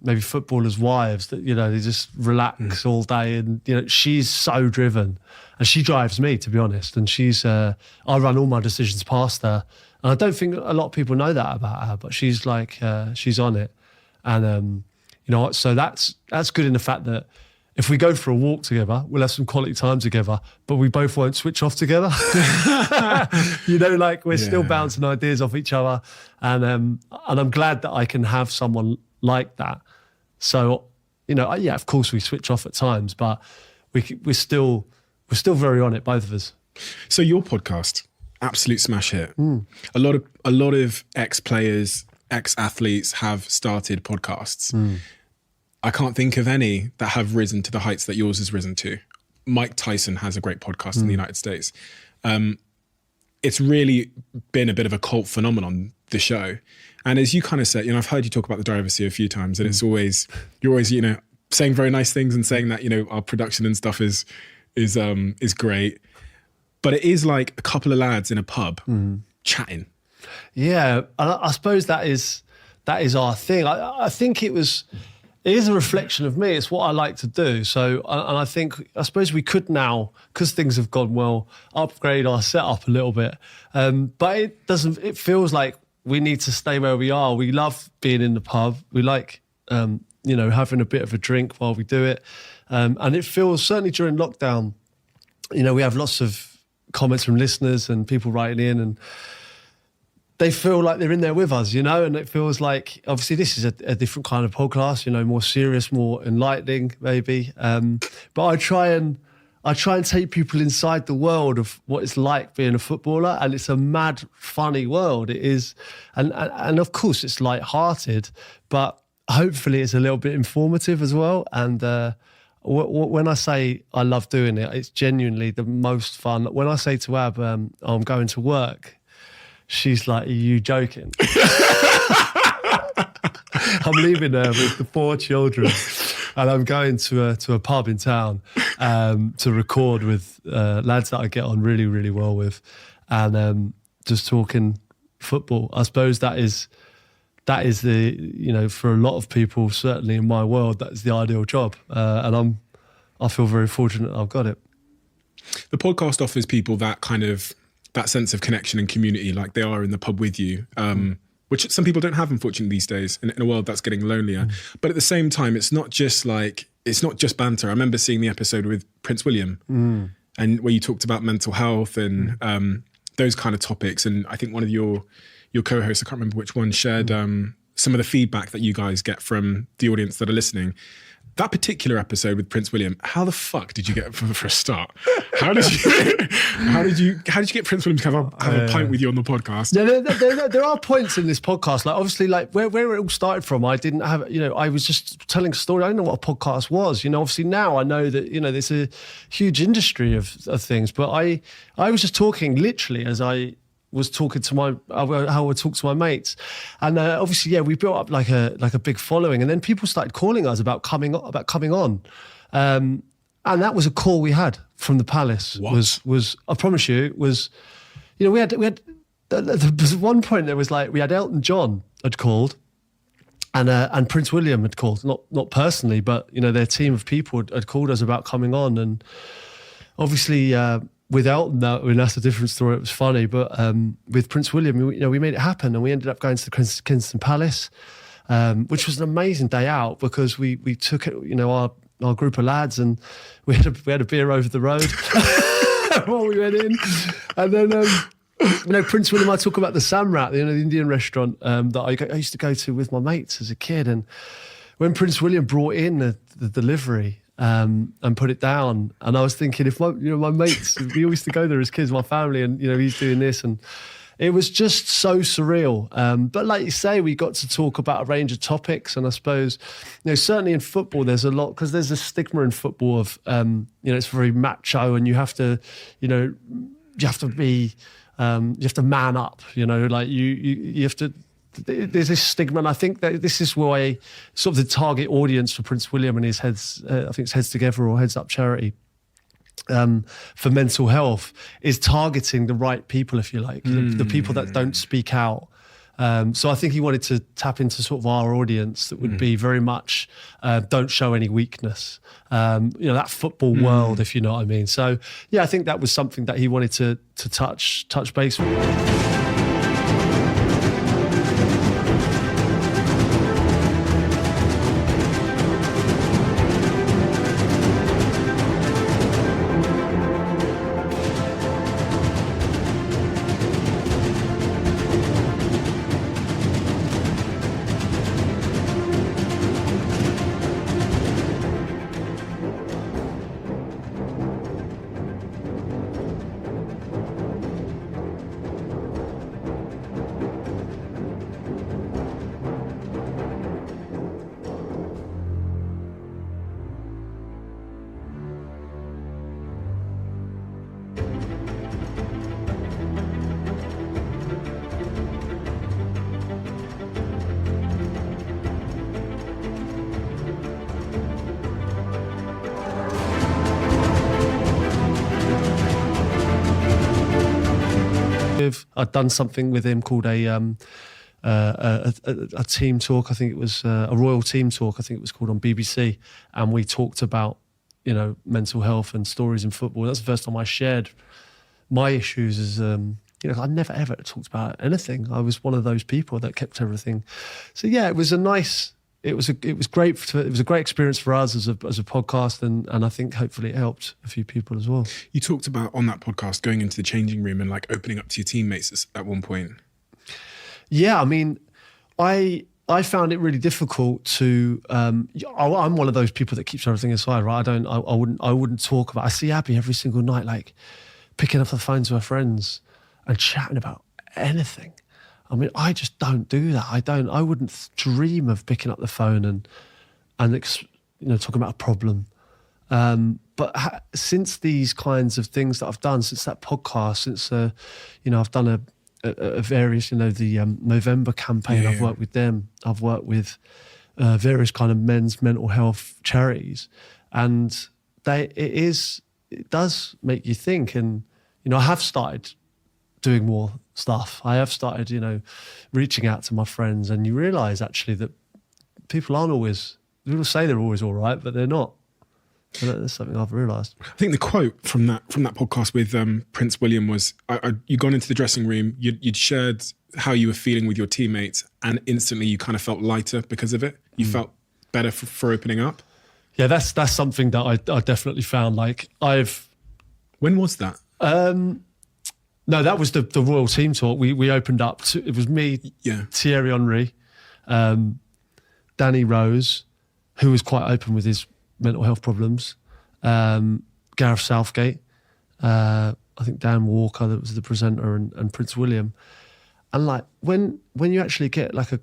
maybe footballers' wives that, they just relax all day, and, she's so driven, and she drives me, to be honest. And I run all my decisions past her. And I don't think a lot of people know that about her, but she's like, she's on it. And, so that's good in the fact that if we go for a walk together, we'll have some quality time together, but we both won't switch off together. Like we're still bouncing ideas off each other. And I'm glad that I can have someone like that. So, of course we switch off at times, but we're still very on it, both of us. So your podcast, absolute smash hit. A lot of ex-players, ex-athletes have started podcasts. I can't think of any that have risen to the heights that yours has risen to. Mike Tyson has a great podcast in the United States. It's really been a bit of a cult phenomenon, the show. And as you kind of said, I've heard you talk about the Driver's Seat a few times, and you're always, saying very nice things and saying that, our production and stuff is great. But it is like a couple of lads in a pub chatting. Yeah, I suppose that is our thing. I think it it is a reflection of me. It's what I like to do. So, and I suppose we could now, because things have gone well, upgrade our setup a little bit. But it doesn't. It feels like we need to stay where we are. We love being in the pub. We like, having a bit of a drink while we do it. And it feels, certainly during lockdown, we have lots of comments from listeners and people writing in, and they feel like they're in there with us, and it feels like, obviously this is a different kind of podcast, more serious, more enlightening maybe. But I try and take people inside the world of what it's like being a footballer, and it's a mad, funny world. It is, and of course it's light-hearted, but hopefully it's a little bit informative as well. And when I say I love doing it, it's genuinely the most fun. When I say to Ab, I'm going to work, she's like, "Are you joking?" I'm leaving her with the 4 children, and I'm going to a pub in town to record with lads that I get on really, really well with, and just talking football. I suppose that is the, for a lot of people, certainly in my world, that's the ideal job, and I feel very fortunate I've got it. The podcast offers people that kind of that sense of connection and community, like they are in the pub with you, which some people don't have, unfortunately, these days in a world that's getting lonelier. But at the same time, it's not just banter. I remember seeing the episode with Prince William, and where you talked about mental health and those kind of topics. And I think one of your co-hosts, I can't remember which one, shared some of the feedback that you guys get from the audience that are listening. That particular episode with Prince William, how the fuck did you get for a start? How did you get Prince William to have a pint with you on the podcast? Yeah, there are points in this podcast, like obviously, like where it all started from. I didn't have, I was just telling a story. I didn't know what a podcast was. Obviously now I know that there's a huge industry of things. But I was just talking literally as I was talking to how I would talk to my mates, and obviously, we built up like a big following, and then people started calling us about coming on, and that was a call we had from the Palace. What? Was I promise you was, we had there was one point there was like we had Elton John had called, and Prince William had called, not personally, but their team of people had called us about coming on, and obviously. With Elton, that's a different story. It was funny, but with Prince William, we made it happen, and we ended up going to the Kensington Palace, which was an amazing day out because we took it, our group of lads, and we had a beer over the road while we went in, and then Prince William. I talk about the Samrat, the Indian restaurant that I used to go to with my mates as a kid, and when Prince William brought in the delivery. And put it down, and I was thinking, if my mates, we used to go there as kids, my family, and he's doing this, and it was just so surreal. But like you say, we got to talk about a range of topics, and I suppose, certainly in football, there's a lot, because there's a stigma in football of, it's very macho, and you have to be, you have to man up, like you have to. There's this stigma, and I think that this is why sort of the target audience for Prince William and his Heads, I think it's Heads Together or Heads Up charity for mental health, is targeting the right people, if you like, the people that don't speak out. So I think he wanted to tap into sort of our audience that would be very much don't show any weakness, that football world, if you know what I mean. So yeah, I think that was something that he wanted to touch base with. I'd done something with him called a a team talk. I think it was a royal team talk. I think it was called on BBC, and we talked about mental health and stories in football. That's the first time I shared my issues. As I never ever talked about anything. I was one of those people that kept everything. So yeah, it was a nice. It was great. It was a great experience for us as a podcast, and I think hopefully it helped a few people as well. You talked about on that podcast going into the changing room and like opening up to your teammates at one point. Yeah, I mean, I found it really difficult to. I'm one of those people that keeps everything aside, right? I wouldn't talk about. I see Abby every single night, like picking up the phone to her friends and chatting about anything. I mean, I just don't do that. I wouldn't dream of picking up the phone and talking about a problem. But since these kinds of things that I've done, since that podcast, since I've done a various, the November campaign. Yeah. I've worked with them. I've worked with various kind of men's mental health charities, and it does make you think. And I have started doing more stuff. I have started, reaching out to my friends, and you realise actually that people say they're always all right, but they're not. And that's something I've realised. I think the quote from that podcast with Prince William was, you'd gone into the dressing room, you'd shared how you were feeling with your teammates, and instantly you kind of felt lighter because of it. You felt better for opening up. Yeah, that's something that I definitely found. Like When was that? No, that was the royal team talk. We opened up to, it was me, Thierry Henry, Danny Rose, who was quite open with his mental health problems, Gareth Southgate, I think Dan Walker, that was the presenter, and Prince William. And like when you actually get like a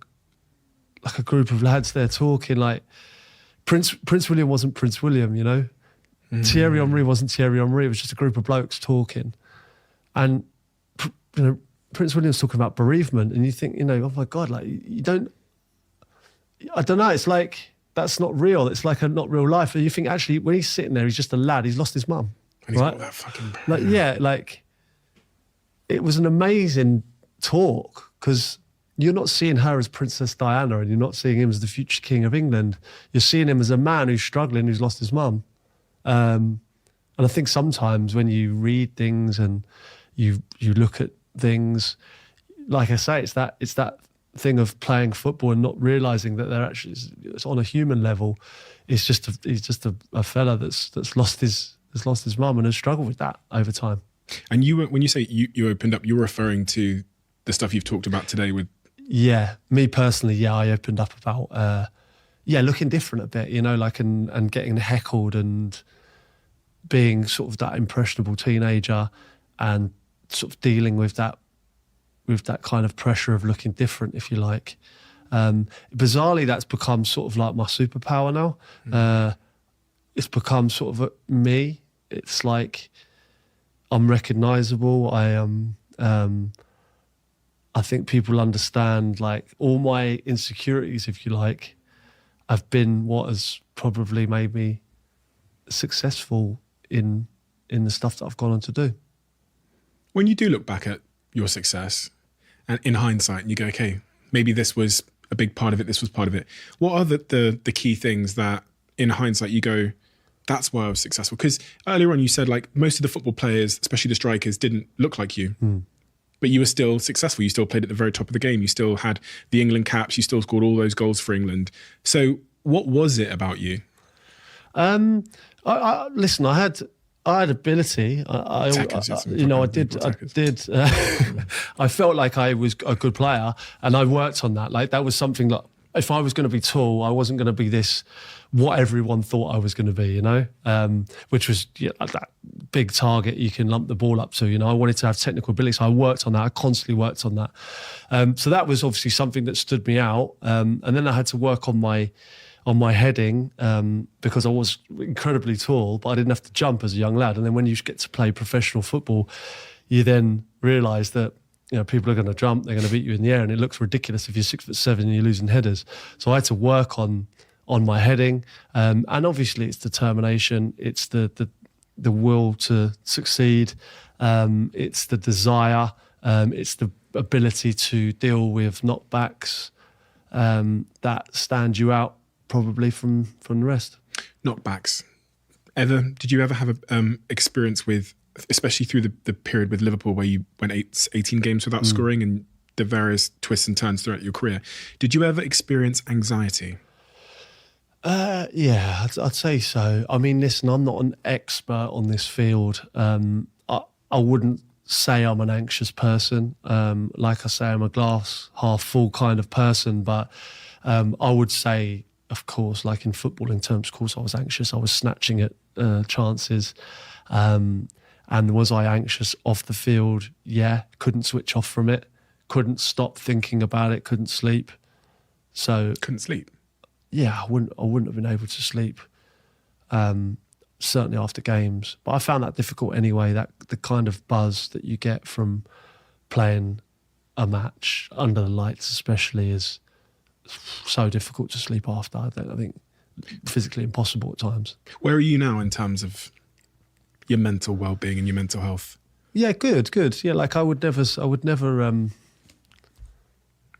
group of lads there talking, like Prince William wasn't Prince William, Thierry Henry wasn't Thierry Henry. It was just a group of blokes talking, and Prince William's talking about bereavement, and you think, oh my God, like you don't. I don't know. It's like that's not real. It's like a not real life. And you think actually when he's sitting there, he's just a lad. He's lost his mum. And he's right? got that fucking... It was an amazing talk because you're not seeing her as Princess Diana and you're not seeing him as the future King of England. You're seeing him as a man who's struggling, who's lost his mum. And I think sometimes when you read things and you look at things, like I say, it's that thing of playing football and not realising that they're actually, it's on a human level. He's just a fella that's lost his mum and has struggled with that over time. And when you say you opened up, you're referring to the stuff you've talked about today with... Yeah, me personally, I opened up about, looking different a bit, and getting heckled and being sort of that impressionable teenager and sort of dealing with that kind of pressure of looking different, if you like. Bizarrely, that's become sort of like my superpower now. It's become sort of me. It's like I'm recognisable. I am. I think people understand, like, all my insecurities, if you like, have been what has probably made me successful in the stuff that I've gone on to do. When you do look back at your success, and in hindsight, and you go, okay, maybe this was a big part of it, this was part of it. What are the key things that, in hindsight, you go, that's why I was successful? Because earlier on you said, like, most of the football players, especially the strikers, didn't look like you. But you were still successful. You still played at the very top of the game. You still had the England caps. You still scored all those goals for England. So what was it about you? Listen, I had ability. I felt like I was a good player, and I worked on that. Like, that was something that if I was going to be tall, I wasn't going to be what everyone thought I was going to be, which was that big target you can lump the ball up to. I wanted to have technical ability, so I worked on that. I constantly worked on that. So that was obviously something that stood me out. And then I had to work on my heading because I was incredibly tall, but I didn't have to jump as a young lad. And then when you get to play professional football, you realise that people are going to jump, they're going to beat you in the air, and it looks ridiculous if you're 6'7" and you're losing headers. So I had to work on my heading, and obviously it's determination, it's the will to succeed, it's the desire, it's the ability to deal with knockbacks that stand you out probably from the rest. Knockbacks. Did you ever have a experience with, especially through the period with Liverpool where you went 18 games without scoring and the various twists and turns throughout your career? Did you ever experience anxiety? Yeah, I'd say so. I mean, listen, I'm not an expert on this field. I wouldn't say I'm an anxious person. Like I say, I'm a glass half full kind of person, but I would say, of course, like in football in terms, of course, I was anxious. I was snatching at chances. And was I anxious off the field? Yeah, couldn't switch off from it. Couldn't stop thinking about it. Couldn't sleep. So Couldn't sleep. yeah, I wouldn't have been able to sleep. Certainly after games, but I found that difficult anyway. That the kind of buzz that you get from playing a match under the lights, especially, is so difficult to sleep after. I think physically impossible at times. Where are you now in terms of your mental well-being and your mental health? Yeah, good. Yeah, like I would never.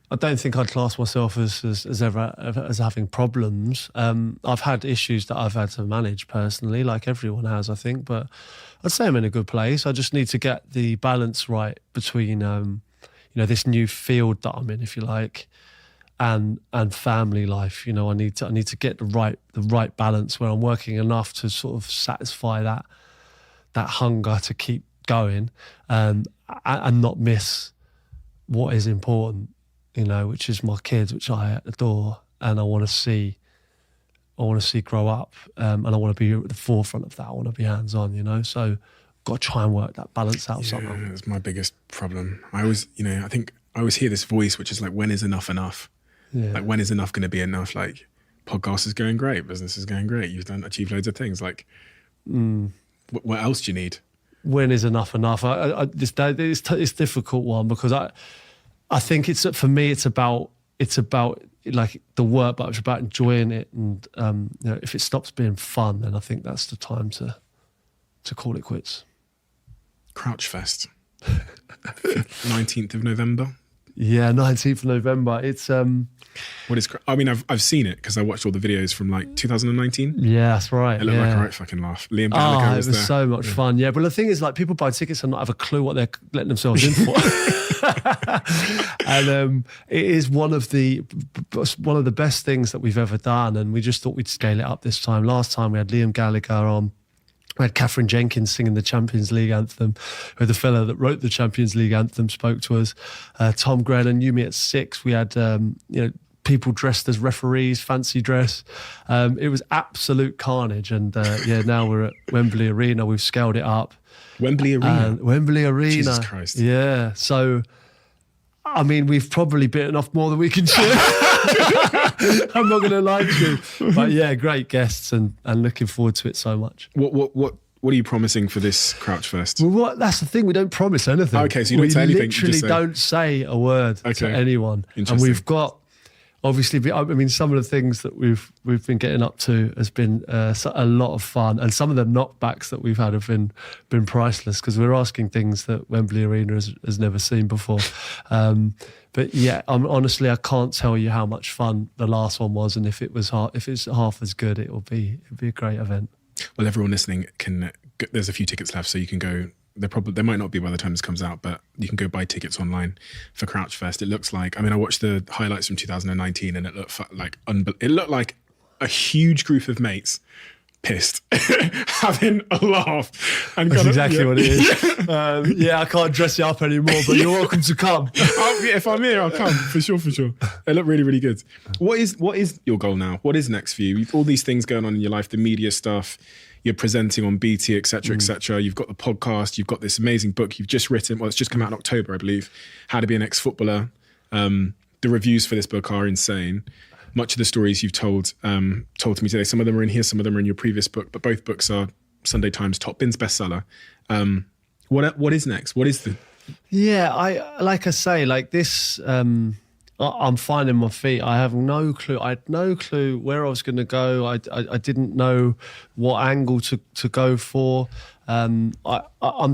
I don't think I'd class myself as ever as having problems. I've had issues that I've had to manage personally, like everyone has, I think. But I'd say I'm in a good place. I just need to get the balance right between, this new field that I'm in, if you like, and family life. You know, I need to get the right balance where I'm working enough to sort of satisfy that hunger to keep going, and not miss what is important. You know, which is my kids, which I adore, and I want to see grow up, and I want to be at the forefront of that. I want to be hands-on, you know. So, got to try and work that balance out somehow. That's my biggest problem. I always, I think I always hear this voice, which is like, when is enough enough? Yeah. Like, when is enough going to be enough? Like, podcast is going great, business is going great. You've achieved loads of things. Like, what else do you need? When is enough enough? It's a difficult one, because I think for me it's about like the work, but it's about enjoying it, and if it stops being fun, then I think that's the time to call it quits. Crouch Fest, 19th of November. Yeah, 19th of November. It's What is? I mean, I've seen it because I watched all the videos from like 2019. Yeah, that's right. It looked like a right fucking laugh. Liam Gallagher was it was there. So much fun. Yeah, but the thing is, like, people buy tickets and not have a clue what they're letting themselves in for. And it is one of the best things that we've ever done, and we just thought we'd scale it up this time. Last time we had Liam Gallagher on. We had Catherine Jenkins singing the Champions League anthem. We had the fella that wrote the Champions League anthem spoke to us. Tom Grennan, You Me at 6. We had people dressed as referees, fancy dress. It was absolute carnage. And now we're at Wembley Arena. We've scaled it up. Wembley Arena. Wembley Arena. Jesus Christ. Yeah. So, I mean, we've probably bitten off more than we can chew. I'm not going to lie to you. But yeah, great guests, and looking forward to it so much. What are you promising for this Crouch Fest? Well, that's the thing. We don't promise anything. Okay, so you don't say anything. We literally don't say a word to anyone. And we've got, obviously, I mean, some of the things that we've been getting up to has been a lot of fun, and some of the knockbacks that we've had have been priceless, because we're asking things that Wembley Arena has never seen before. But yeah, honestly, I can't tell you how much fun the last one was, and if it's half as good, it'd be a great event. Well, everyone listening there's a few tickets left, so you can go. There might not be by the time this comes out, but you can go buy tickets online for Crouch Fest. It looks like, I mean, I watched the highlights from 2019, and it looked like a huge group of mates pissed, having a laugh. And that's exactly what it is. I can't dress you up anymore, but you're welcome to come. If I'm here, I'll come for sure. They look really, really good. What is your goal now? What is next for you? You've all these things going on in your life, the media stuff. You're presenting on BT, etc., etc. You've got the podcast. You've got this amazing book you've just written. Well, it's just come out in October, I believe. How to Be an Ex-Footballer. The reviews for this book are insane. Much of the stories you've told to me today, some of them are in here, some of them are in your previous book, but both books are Sunday Times top bins bestseller. What is next? What is the? Yeah, I say, like this. I'm finding my feet. I have no clue. I had no clue where I was going to go. I didn't know what angle to go for. I'm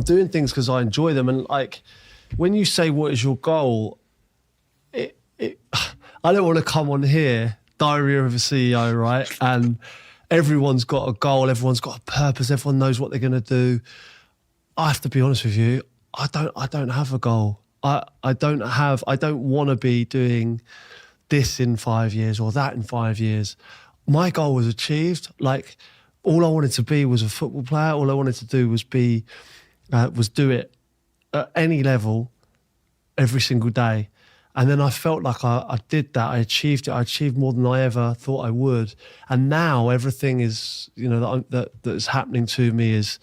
doing things because I enjoy them, and like when you say what is your goal, I don't want to come on here, Diary of a CEO, right? And everyone's got a goal, everyone's got a purpose, everyone knows what they're going to do. I have to be honest with you, I don't have a goal. I don't want to be doing this in 5 years or that in 5 years. My goal was achieved. Like, all I wanted to be was a football player. All I wanted to do was do it at any level every single day. And then I felt like I did that. I achieved it. I achieved more than I ever thought I would. And now everything is, that is happening to me is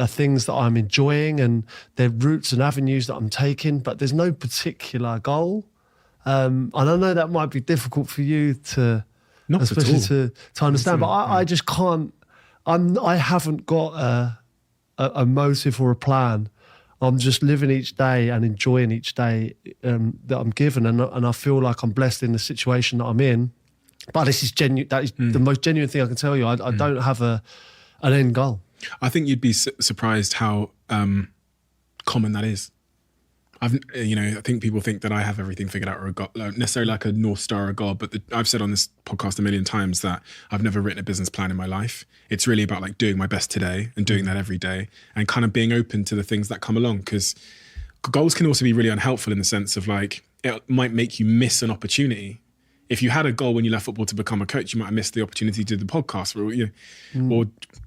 things that I'm enjoying, and they're routes and avenues that I'm taking, but there's no particular goal. And I know that might be difficult for you to, especially to understand, but I just can't. I haven't got a motive or a plan. I'm just living each day and enjoying each day that I'm given, and I feel like I'm blessed in the situation that I'm in. But this is genuine. That is the most genuine thing I can tell you. I don't have an end goal. I think you'd be surprised how common that is. I think people think that I have everything figured out, or a god, necessarily like a North Star or a god. But I've said on this podcast a million times that I've never written a business plan in my life. It's really about like doing my best today and doing that every day, and kind of being open to the things that come along. Because goals can also be really unhelpful in the sense of like, it might make you miss an opportunity. If you had a goal when you left football to become a coach, you might have missed the opportunity to do the podcast or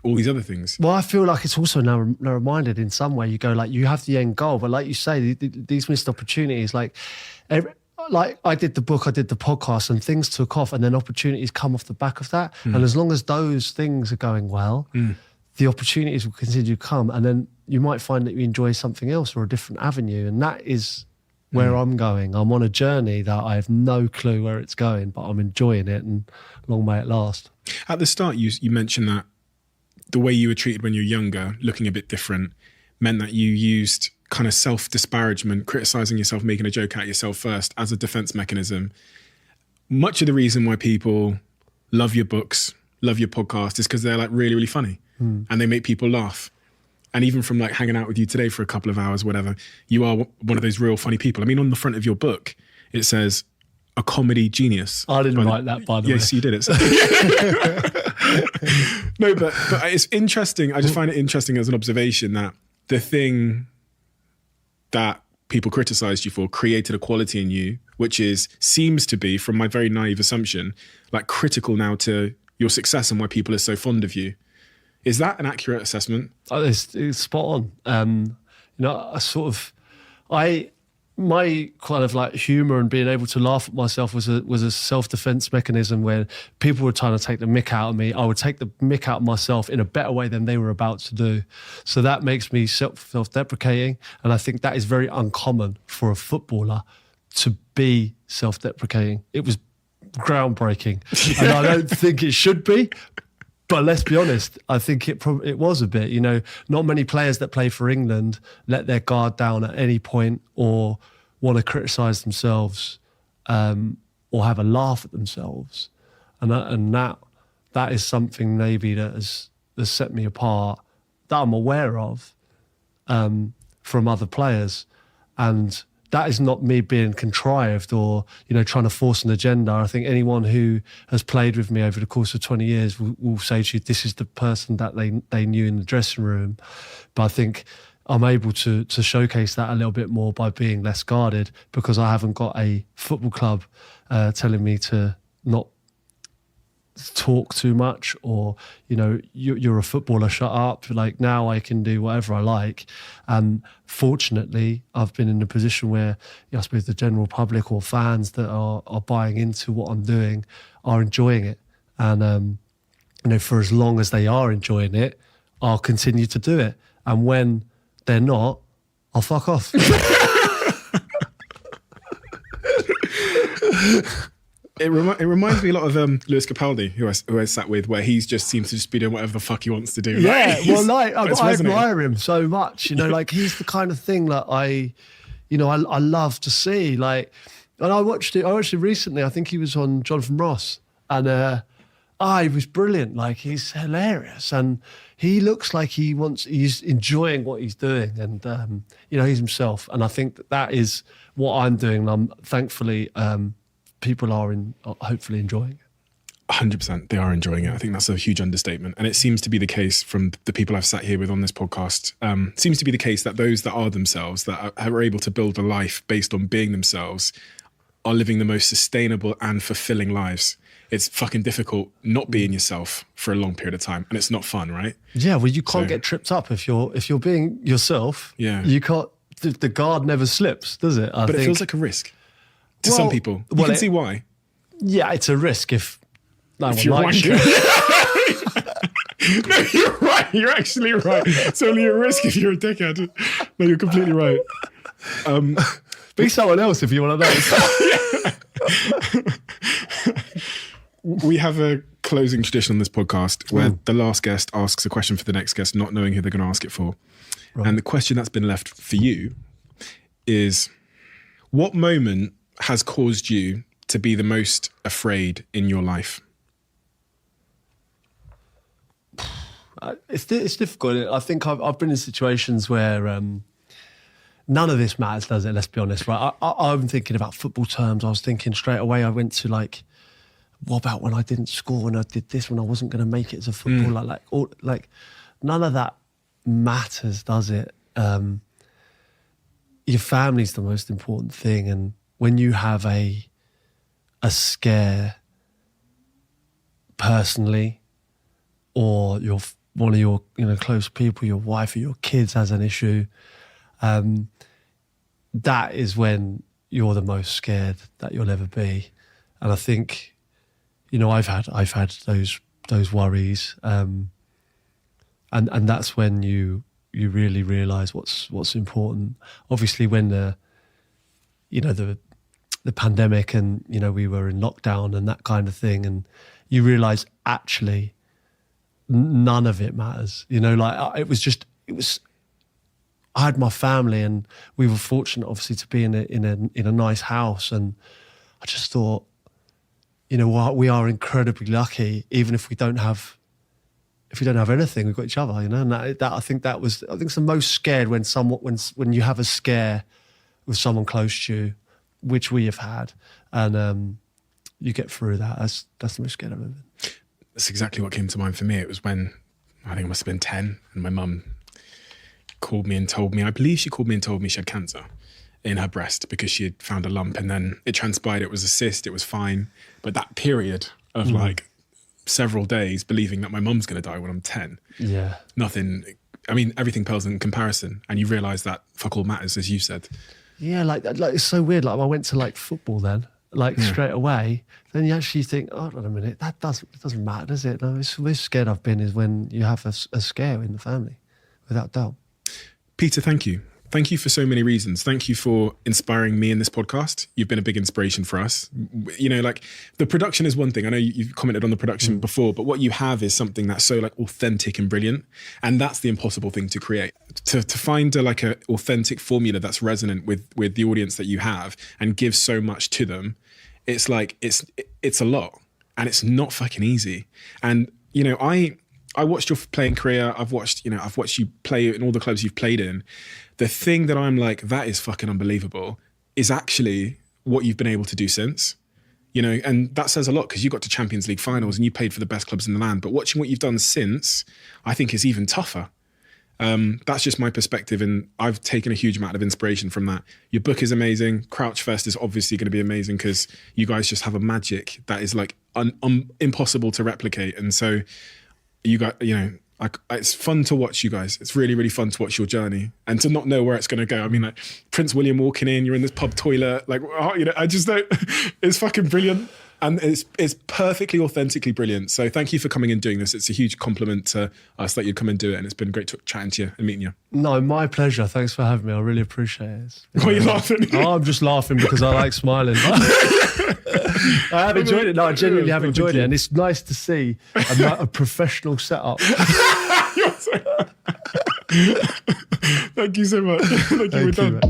all these other things. Well, I feel like it's also narrow-minded in some way. You go like, you have the end goal, but like you say, these missed opportunities, like I did the book, I did the podcast, and things took off, and then opportunities come off the back of that. And as long as those things are going well, the opportunities will continue to come, and then you might find that you enjoy something else or a different avenue, and that is where I'm going. I'm on a journey that I have no clue where it's going, but I'm enjoying it, and long may it last. At the start, you mentioned that the way you were treated when you were younger, looking a bit different, meant that you used kind of self-disparagement, criticizing yourself, making a joke at yourself first as a defense mechanism. Much of the reason why people love your books, love your podcast, is because they're like really, really funny and they make people laugh. And even from like hanging out with you today for a couple of hours, whatever, you are one of those real funny people. I mean, on the front of your book, it says a comedy genius. I didn't write that, by the way. Yes, you did it. No, but it's interesting. I just find it interesting as an observation that the thing that people criticized you for created a quality in you, which seems to be, from my very naive assumption, like critical now to your success and why people are so fond of you. Is that an accurate assessment? It's spot on. My kind of like humour and being able to laugh at myself was a self-defense mechanism where people were trying to take the mick out of me. I would take the mick out of myself in a better way than they were about to do. So that makes me self-deprecating, and I think that is very uncommon for a footballer to be self-deprecating. It was groundbreaking, and I don't think it should be. But let's be honest, I think it was a bit. Not many players that play for England let their guard down at any point or want to criticise themselves or have a laugh at themselves. And that is something maybe that has set me apart, that I'm aware of from other players. And that is not me being contrived or, trying to force an agenda. I think anyone who has played with me over the course of 20 years will say to you, this is the person that they knew in the dressing room. But I think I'm able to showcase that a little bit more by being less guarded, because I haven't got a football club telling me to not talk too much, or you're a footballer, shut up. Like, now I can do whatever I like, and fortunately I've been in a position where I suppose the general public or fans that are buying into what I'm doing are enjoying it, and for as long as they are enjoying it, I'll continue to do it, and when they're not, I'll fuck off. It reminds me a lot of Lewis Capaldi, who I sat with, where he just seems to just be doing whatever the fuck he wants to do. Yeah, I admire him so much. Like, he's the kind of thing that I love to see. Like, and I watched it recently. I think he was on Jonathan Ross, and He was brilliant. Like, he's hilarious, and he looks like he's enjoying what he's doing, and he's himself. And I think that is what I'm doing. And I'm thankfully people are hopefully enjoying it. 100%, they are enjoying it. I think that's a huge understatement, and it seems to be the case from the people I've sat here with on this podcast. Seems to be the case that those that are themselves, that are able to build a life based on being themselves, are living the most sustainable and fulfilling lives. It's fucking difficult not being yourself for a long period of time, and it's not fun, right? Yeah, well, you can't get tripped up if you're being yourself. Yeah, you can't. The guard never slips, does it? But it feels like a risk to some people. You can see why. Yeah, it's a risk if no one you're likes you. No, you're right. You're actually right. It's only a risk if you're a dickhead. No, you're completely right. Be someone else if you want to know. We have a closing tradition on this podcast where the last guest asks a question for the next guest, not knowing who they're going to ask it for. Right. And the question that's been left for you is, what moment has caused you to be the most afraid in your life? It's difficult. I think I've been in situations where none of this matters, does it? Let's be honest, right? I'm thinking about football terms. I was thinking straight away, I went to like, what about when I didn't score, when I did this, when I wasn't going to make it as a footballer? Like none of that matters, does it? Your family's the most important thing, and when you have a scare personally, or one of your close people, your wife or your kids has an issue, that is when you're the most scared that you'll ever be. And I think, I've had those worries, and that's when you really realise what's important. Obviously, when the pandemic and we were in lockdown and that kind of thing, and you realise actually none of it matters. It was. I had my family, and we were fortunate, obviously, to be in a nice house, and I just thought, we are incredibly lucky. Even if we don't have anything, we've got each other. And that I think it's the most scared when you have a scare with someone close to you, which we have had, and you get through that. That's the most scared I've ever been. That's exactly what came to mind for me. It was when I think I must have been 10, and my mum called me and told me, I believe she called me and told me she had cancer in her breast because she had found a lump, and then it transpired it was a cyst, it was fine. But that period of like several days believing that my mum's going to die when I'm 10, everything pales in comparison, and you realise that fuck all matters, as you said. Yeah, like it's so weird. Like I went to like football then, straight away. Then you actually think, oh, hold on a minute, it doesn't matter, does it? No, it's the most scared I've been is when you have a scare in the family, without doubt. Peter, thank you. Thank you for so many reasons. Thank you for inspiring me in this podcast. You've been a big inspiration for us. The production is one thing. I know you've commented on the production before, but what you have is something that's so authentic and brilliant. And that's the impossible thing to create. To find a authentic formula that's resonant with the audience that you have and give so much to them, it's a lot, and it's not fucking easy. And, I watched your playing career. I've watched you play in all the clubs you've played in. The thing that I'm like, that is fucking unbelievable, is actually what you've been able to do since, and that says a lot because you got to Champions League finals and you played for the best clubs in the land. But watching what you've done since, I think is even tougher. That's just my perspective, and I've taken a huge amount of inspiration from that. Your book is amazing. Crouch Fest is obviously going to be amazing because you guys just have a magic that is impossible to replicate. And so you got, it's fun to watch you guys. It's really, really fun to watch your journey and to not know where it's going to go. I mean, Prince William walking in, you're in this pub toilet, I just don't, it's fucking brilliant. And it's perfectly authentically brilliant. So thank you for coming and doing this. It's a huge compliment to us that you'd come and do it. And it's been great chatting to you and meeting you. No, my pleasure. Thanks for having me. I really appreciate it. Why are you laughing? I'm just laughing because I like smiling. I have enjoyed it. No, I genuinely have enjoyed it. And it's nice to see a professional setup. Thank you so much. Thank you. We're done.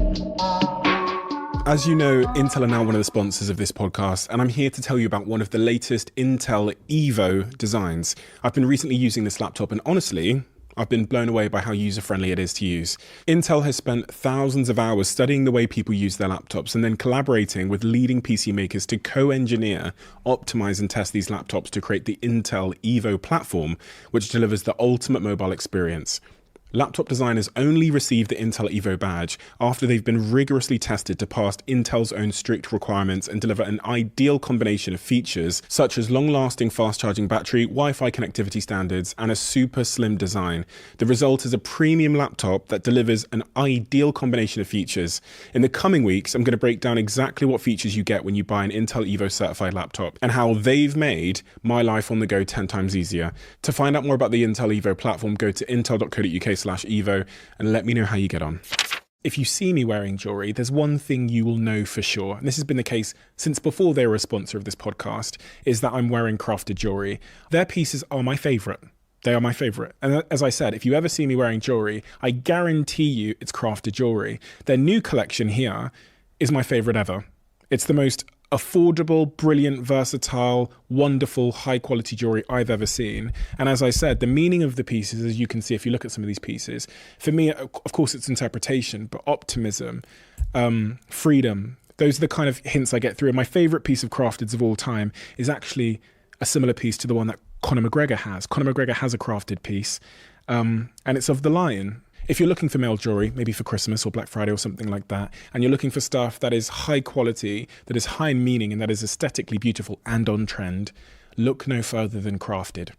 As you know, Intel are now one of the sponsors of this podcast, and I'm here to tell you about one of the latest Intel Evo designs. I've been recently using this laptop, and honestly, I've been blown away by how user-friendly it is to use. Intel has spent thousands of hours studying the way people use their laptops and then collaborating with leading PC makers to co-engineer, optimize and test these laptops to create the Intel Evo platform, which delivers the ultimate mobile experience. Laptop designers only receive the Intel Evo badge after they've been rigorously tested to pass Intel's own strict requirements and deliver an ideal combination of features such as long-lasting fast-charging battery, Wi-Fi connectivity standards, and a super slim design. The result is a premium laptop that delivers an ideal combination of features. In the coming weeks, I'm going to break down exactly what features you get when you buy an Intel Evo certified laptop and how they've made my life on the go 10 times easier. To find out more about the Intel Evo platform, go to intel.co.uk/Evo and let me know how you get on. If you see me wearing jewelry, there's one thing you will know for sure, and this has been the case since before they were a sponsor of this podcast, is that I'm wearing crafted jewelry. Their pieces are my favorite. They are my favorite. And as I said, if you ever see me wearing jewelry, I guarantee you it's crafted jewelry. Their new collection here is my favorite ever. It's the most affordable, brilliant, versatile, wonderful, high quality jewelry I've ever seen. And as I said, the meaning of the pieces, as you can see if you look at some of these pieces, for me, of course, it's interpretation, but optimism, freedom, those are the kind of hints I get through. And my favorite piece of crafteds of all time is actually a similar piece to the one that Conor McGregor has. Conor McGregor has a crafted piece, and it's of the lion. If you're looking for male jewelry, maybe for Christmas or Black Friday or something like that, and you're looking for stuff that is high quality, that is high in meaning, and that is aesthetically beautiful and on trend, look no further than crafted.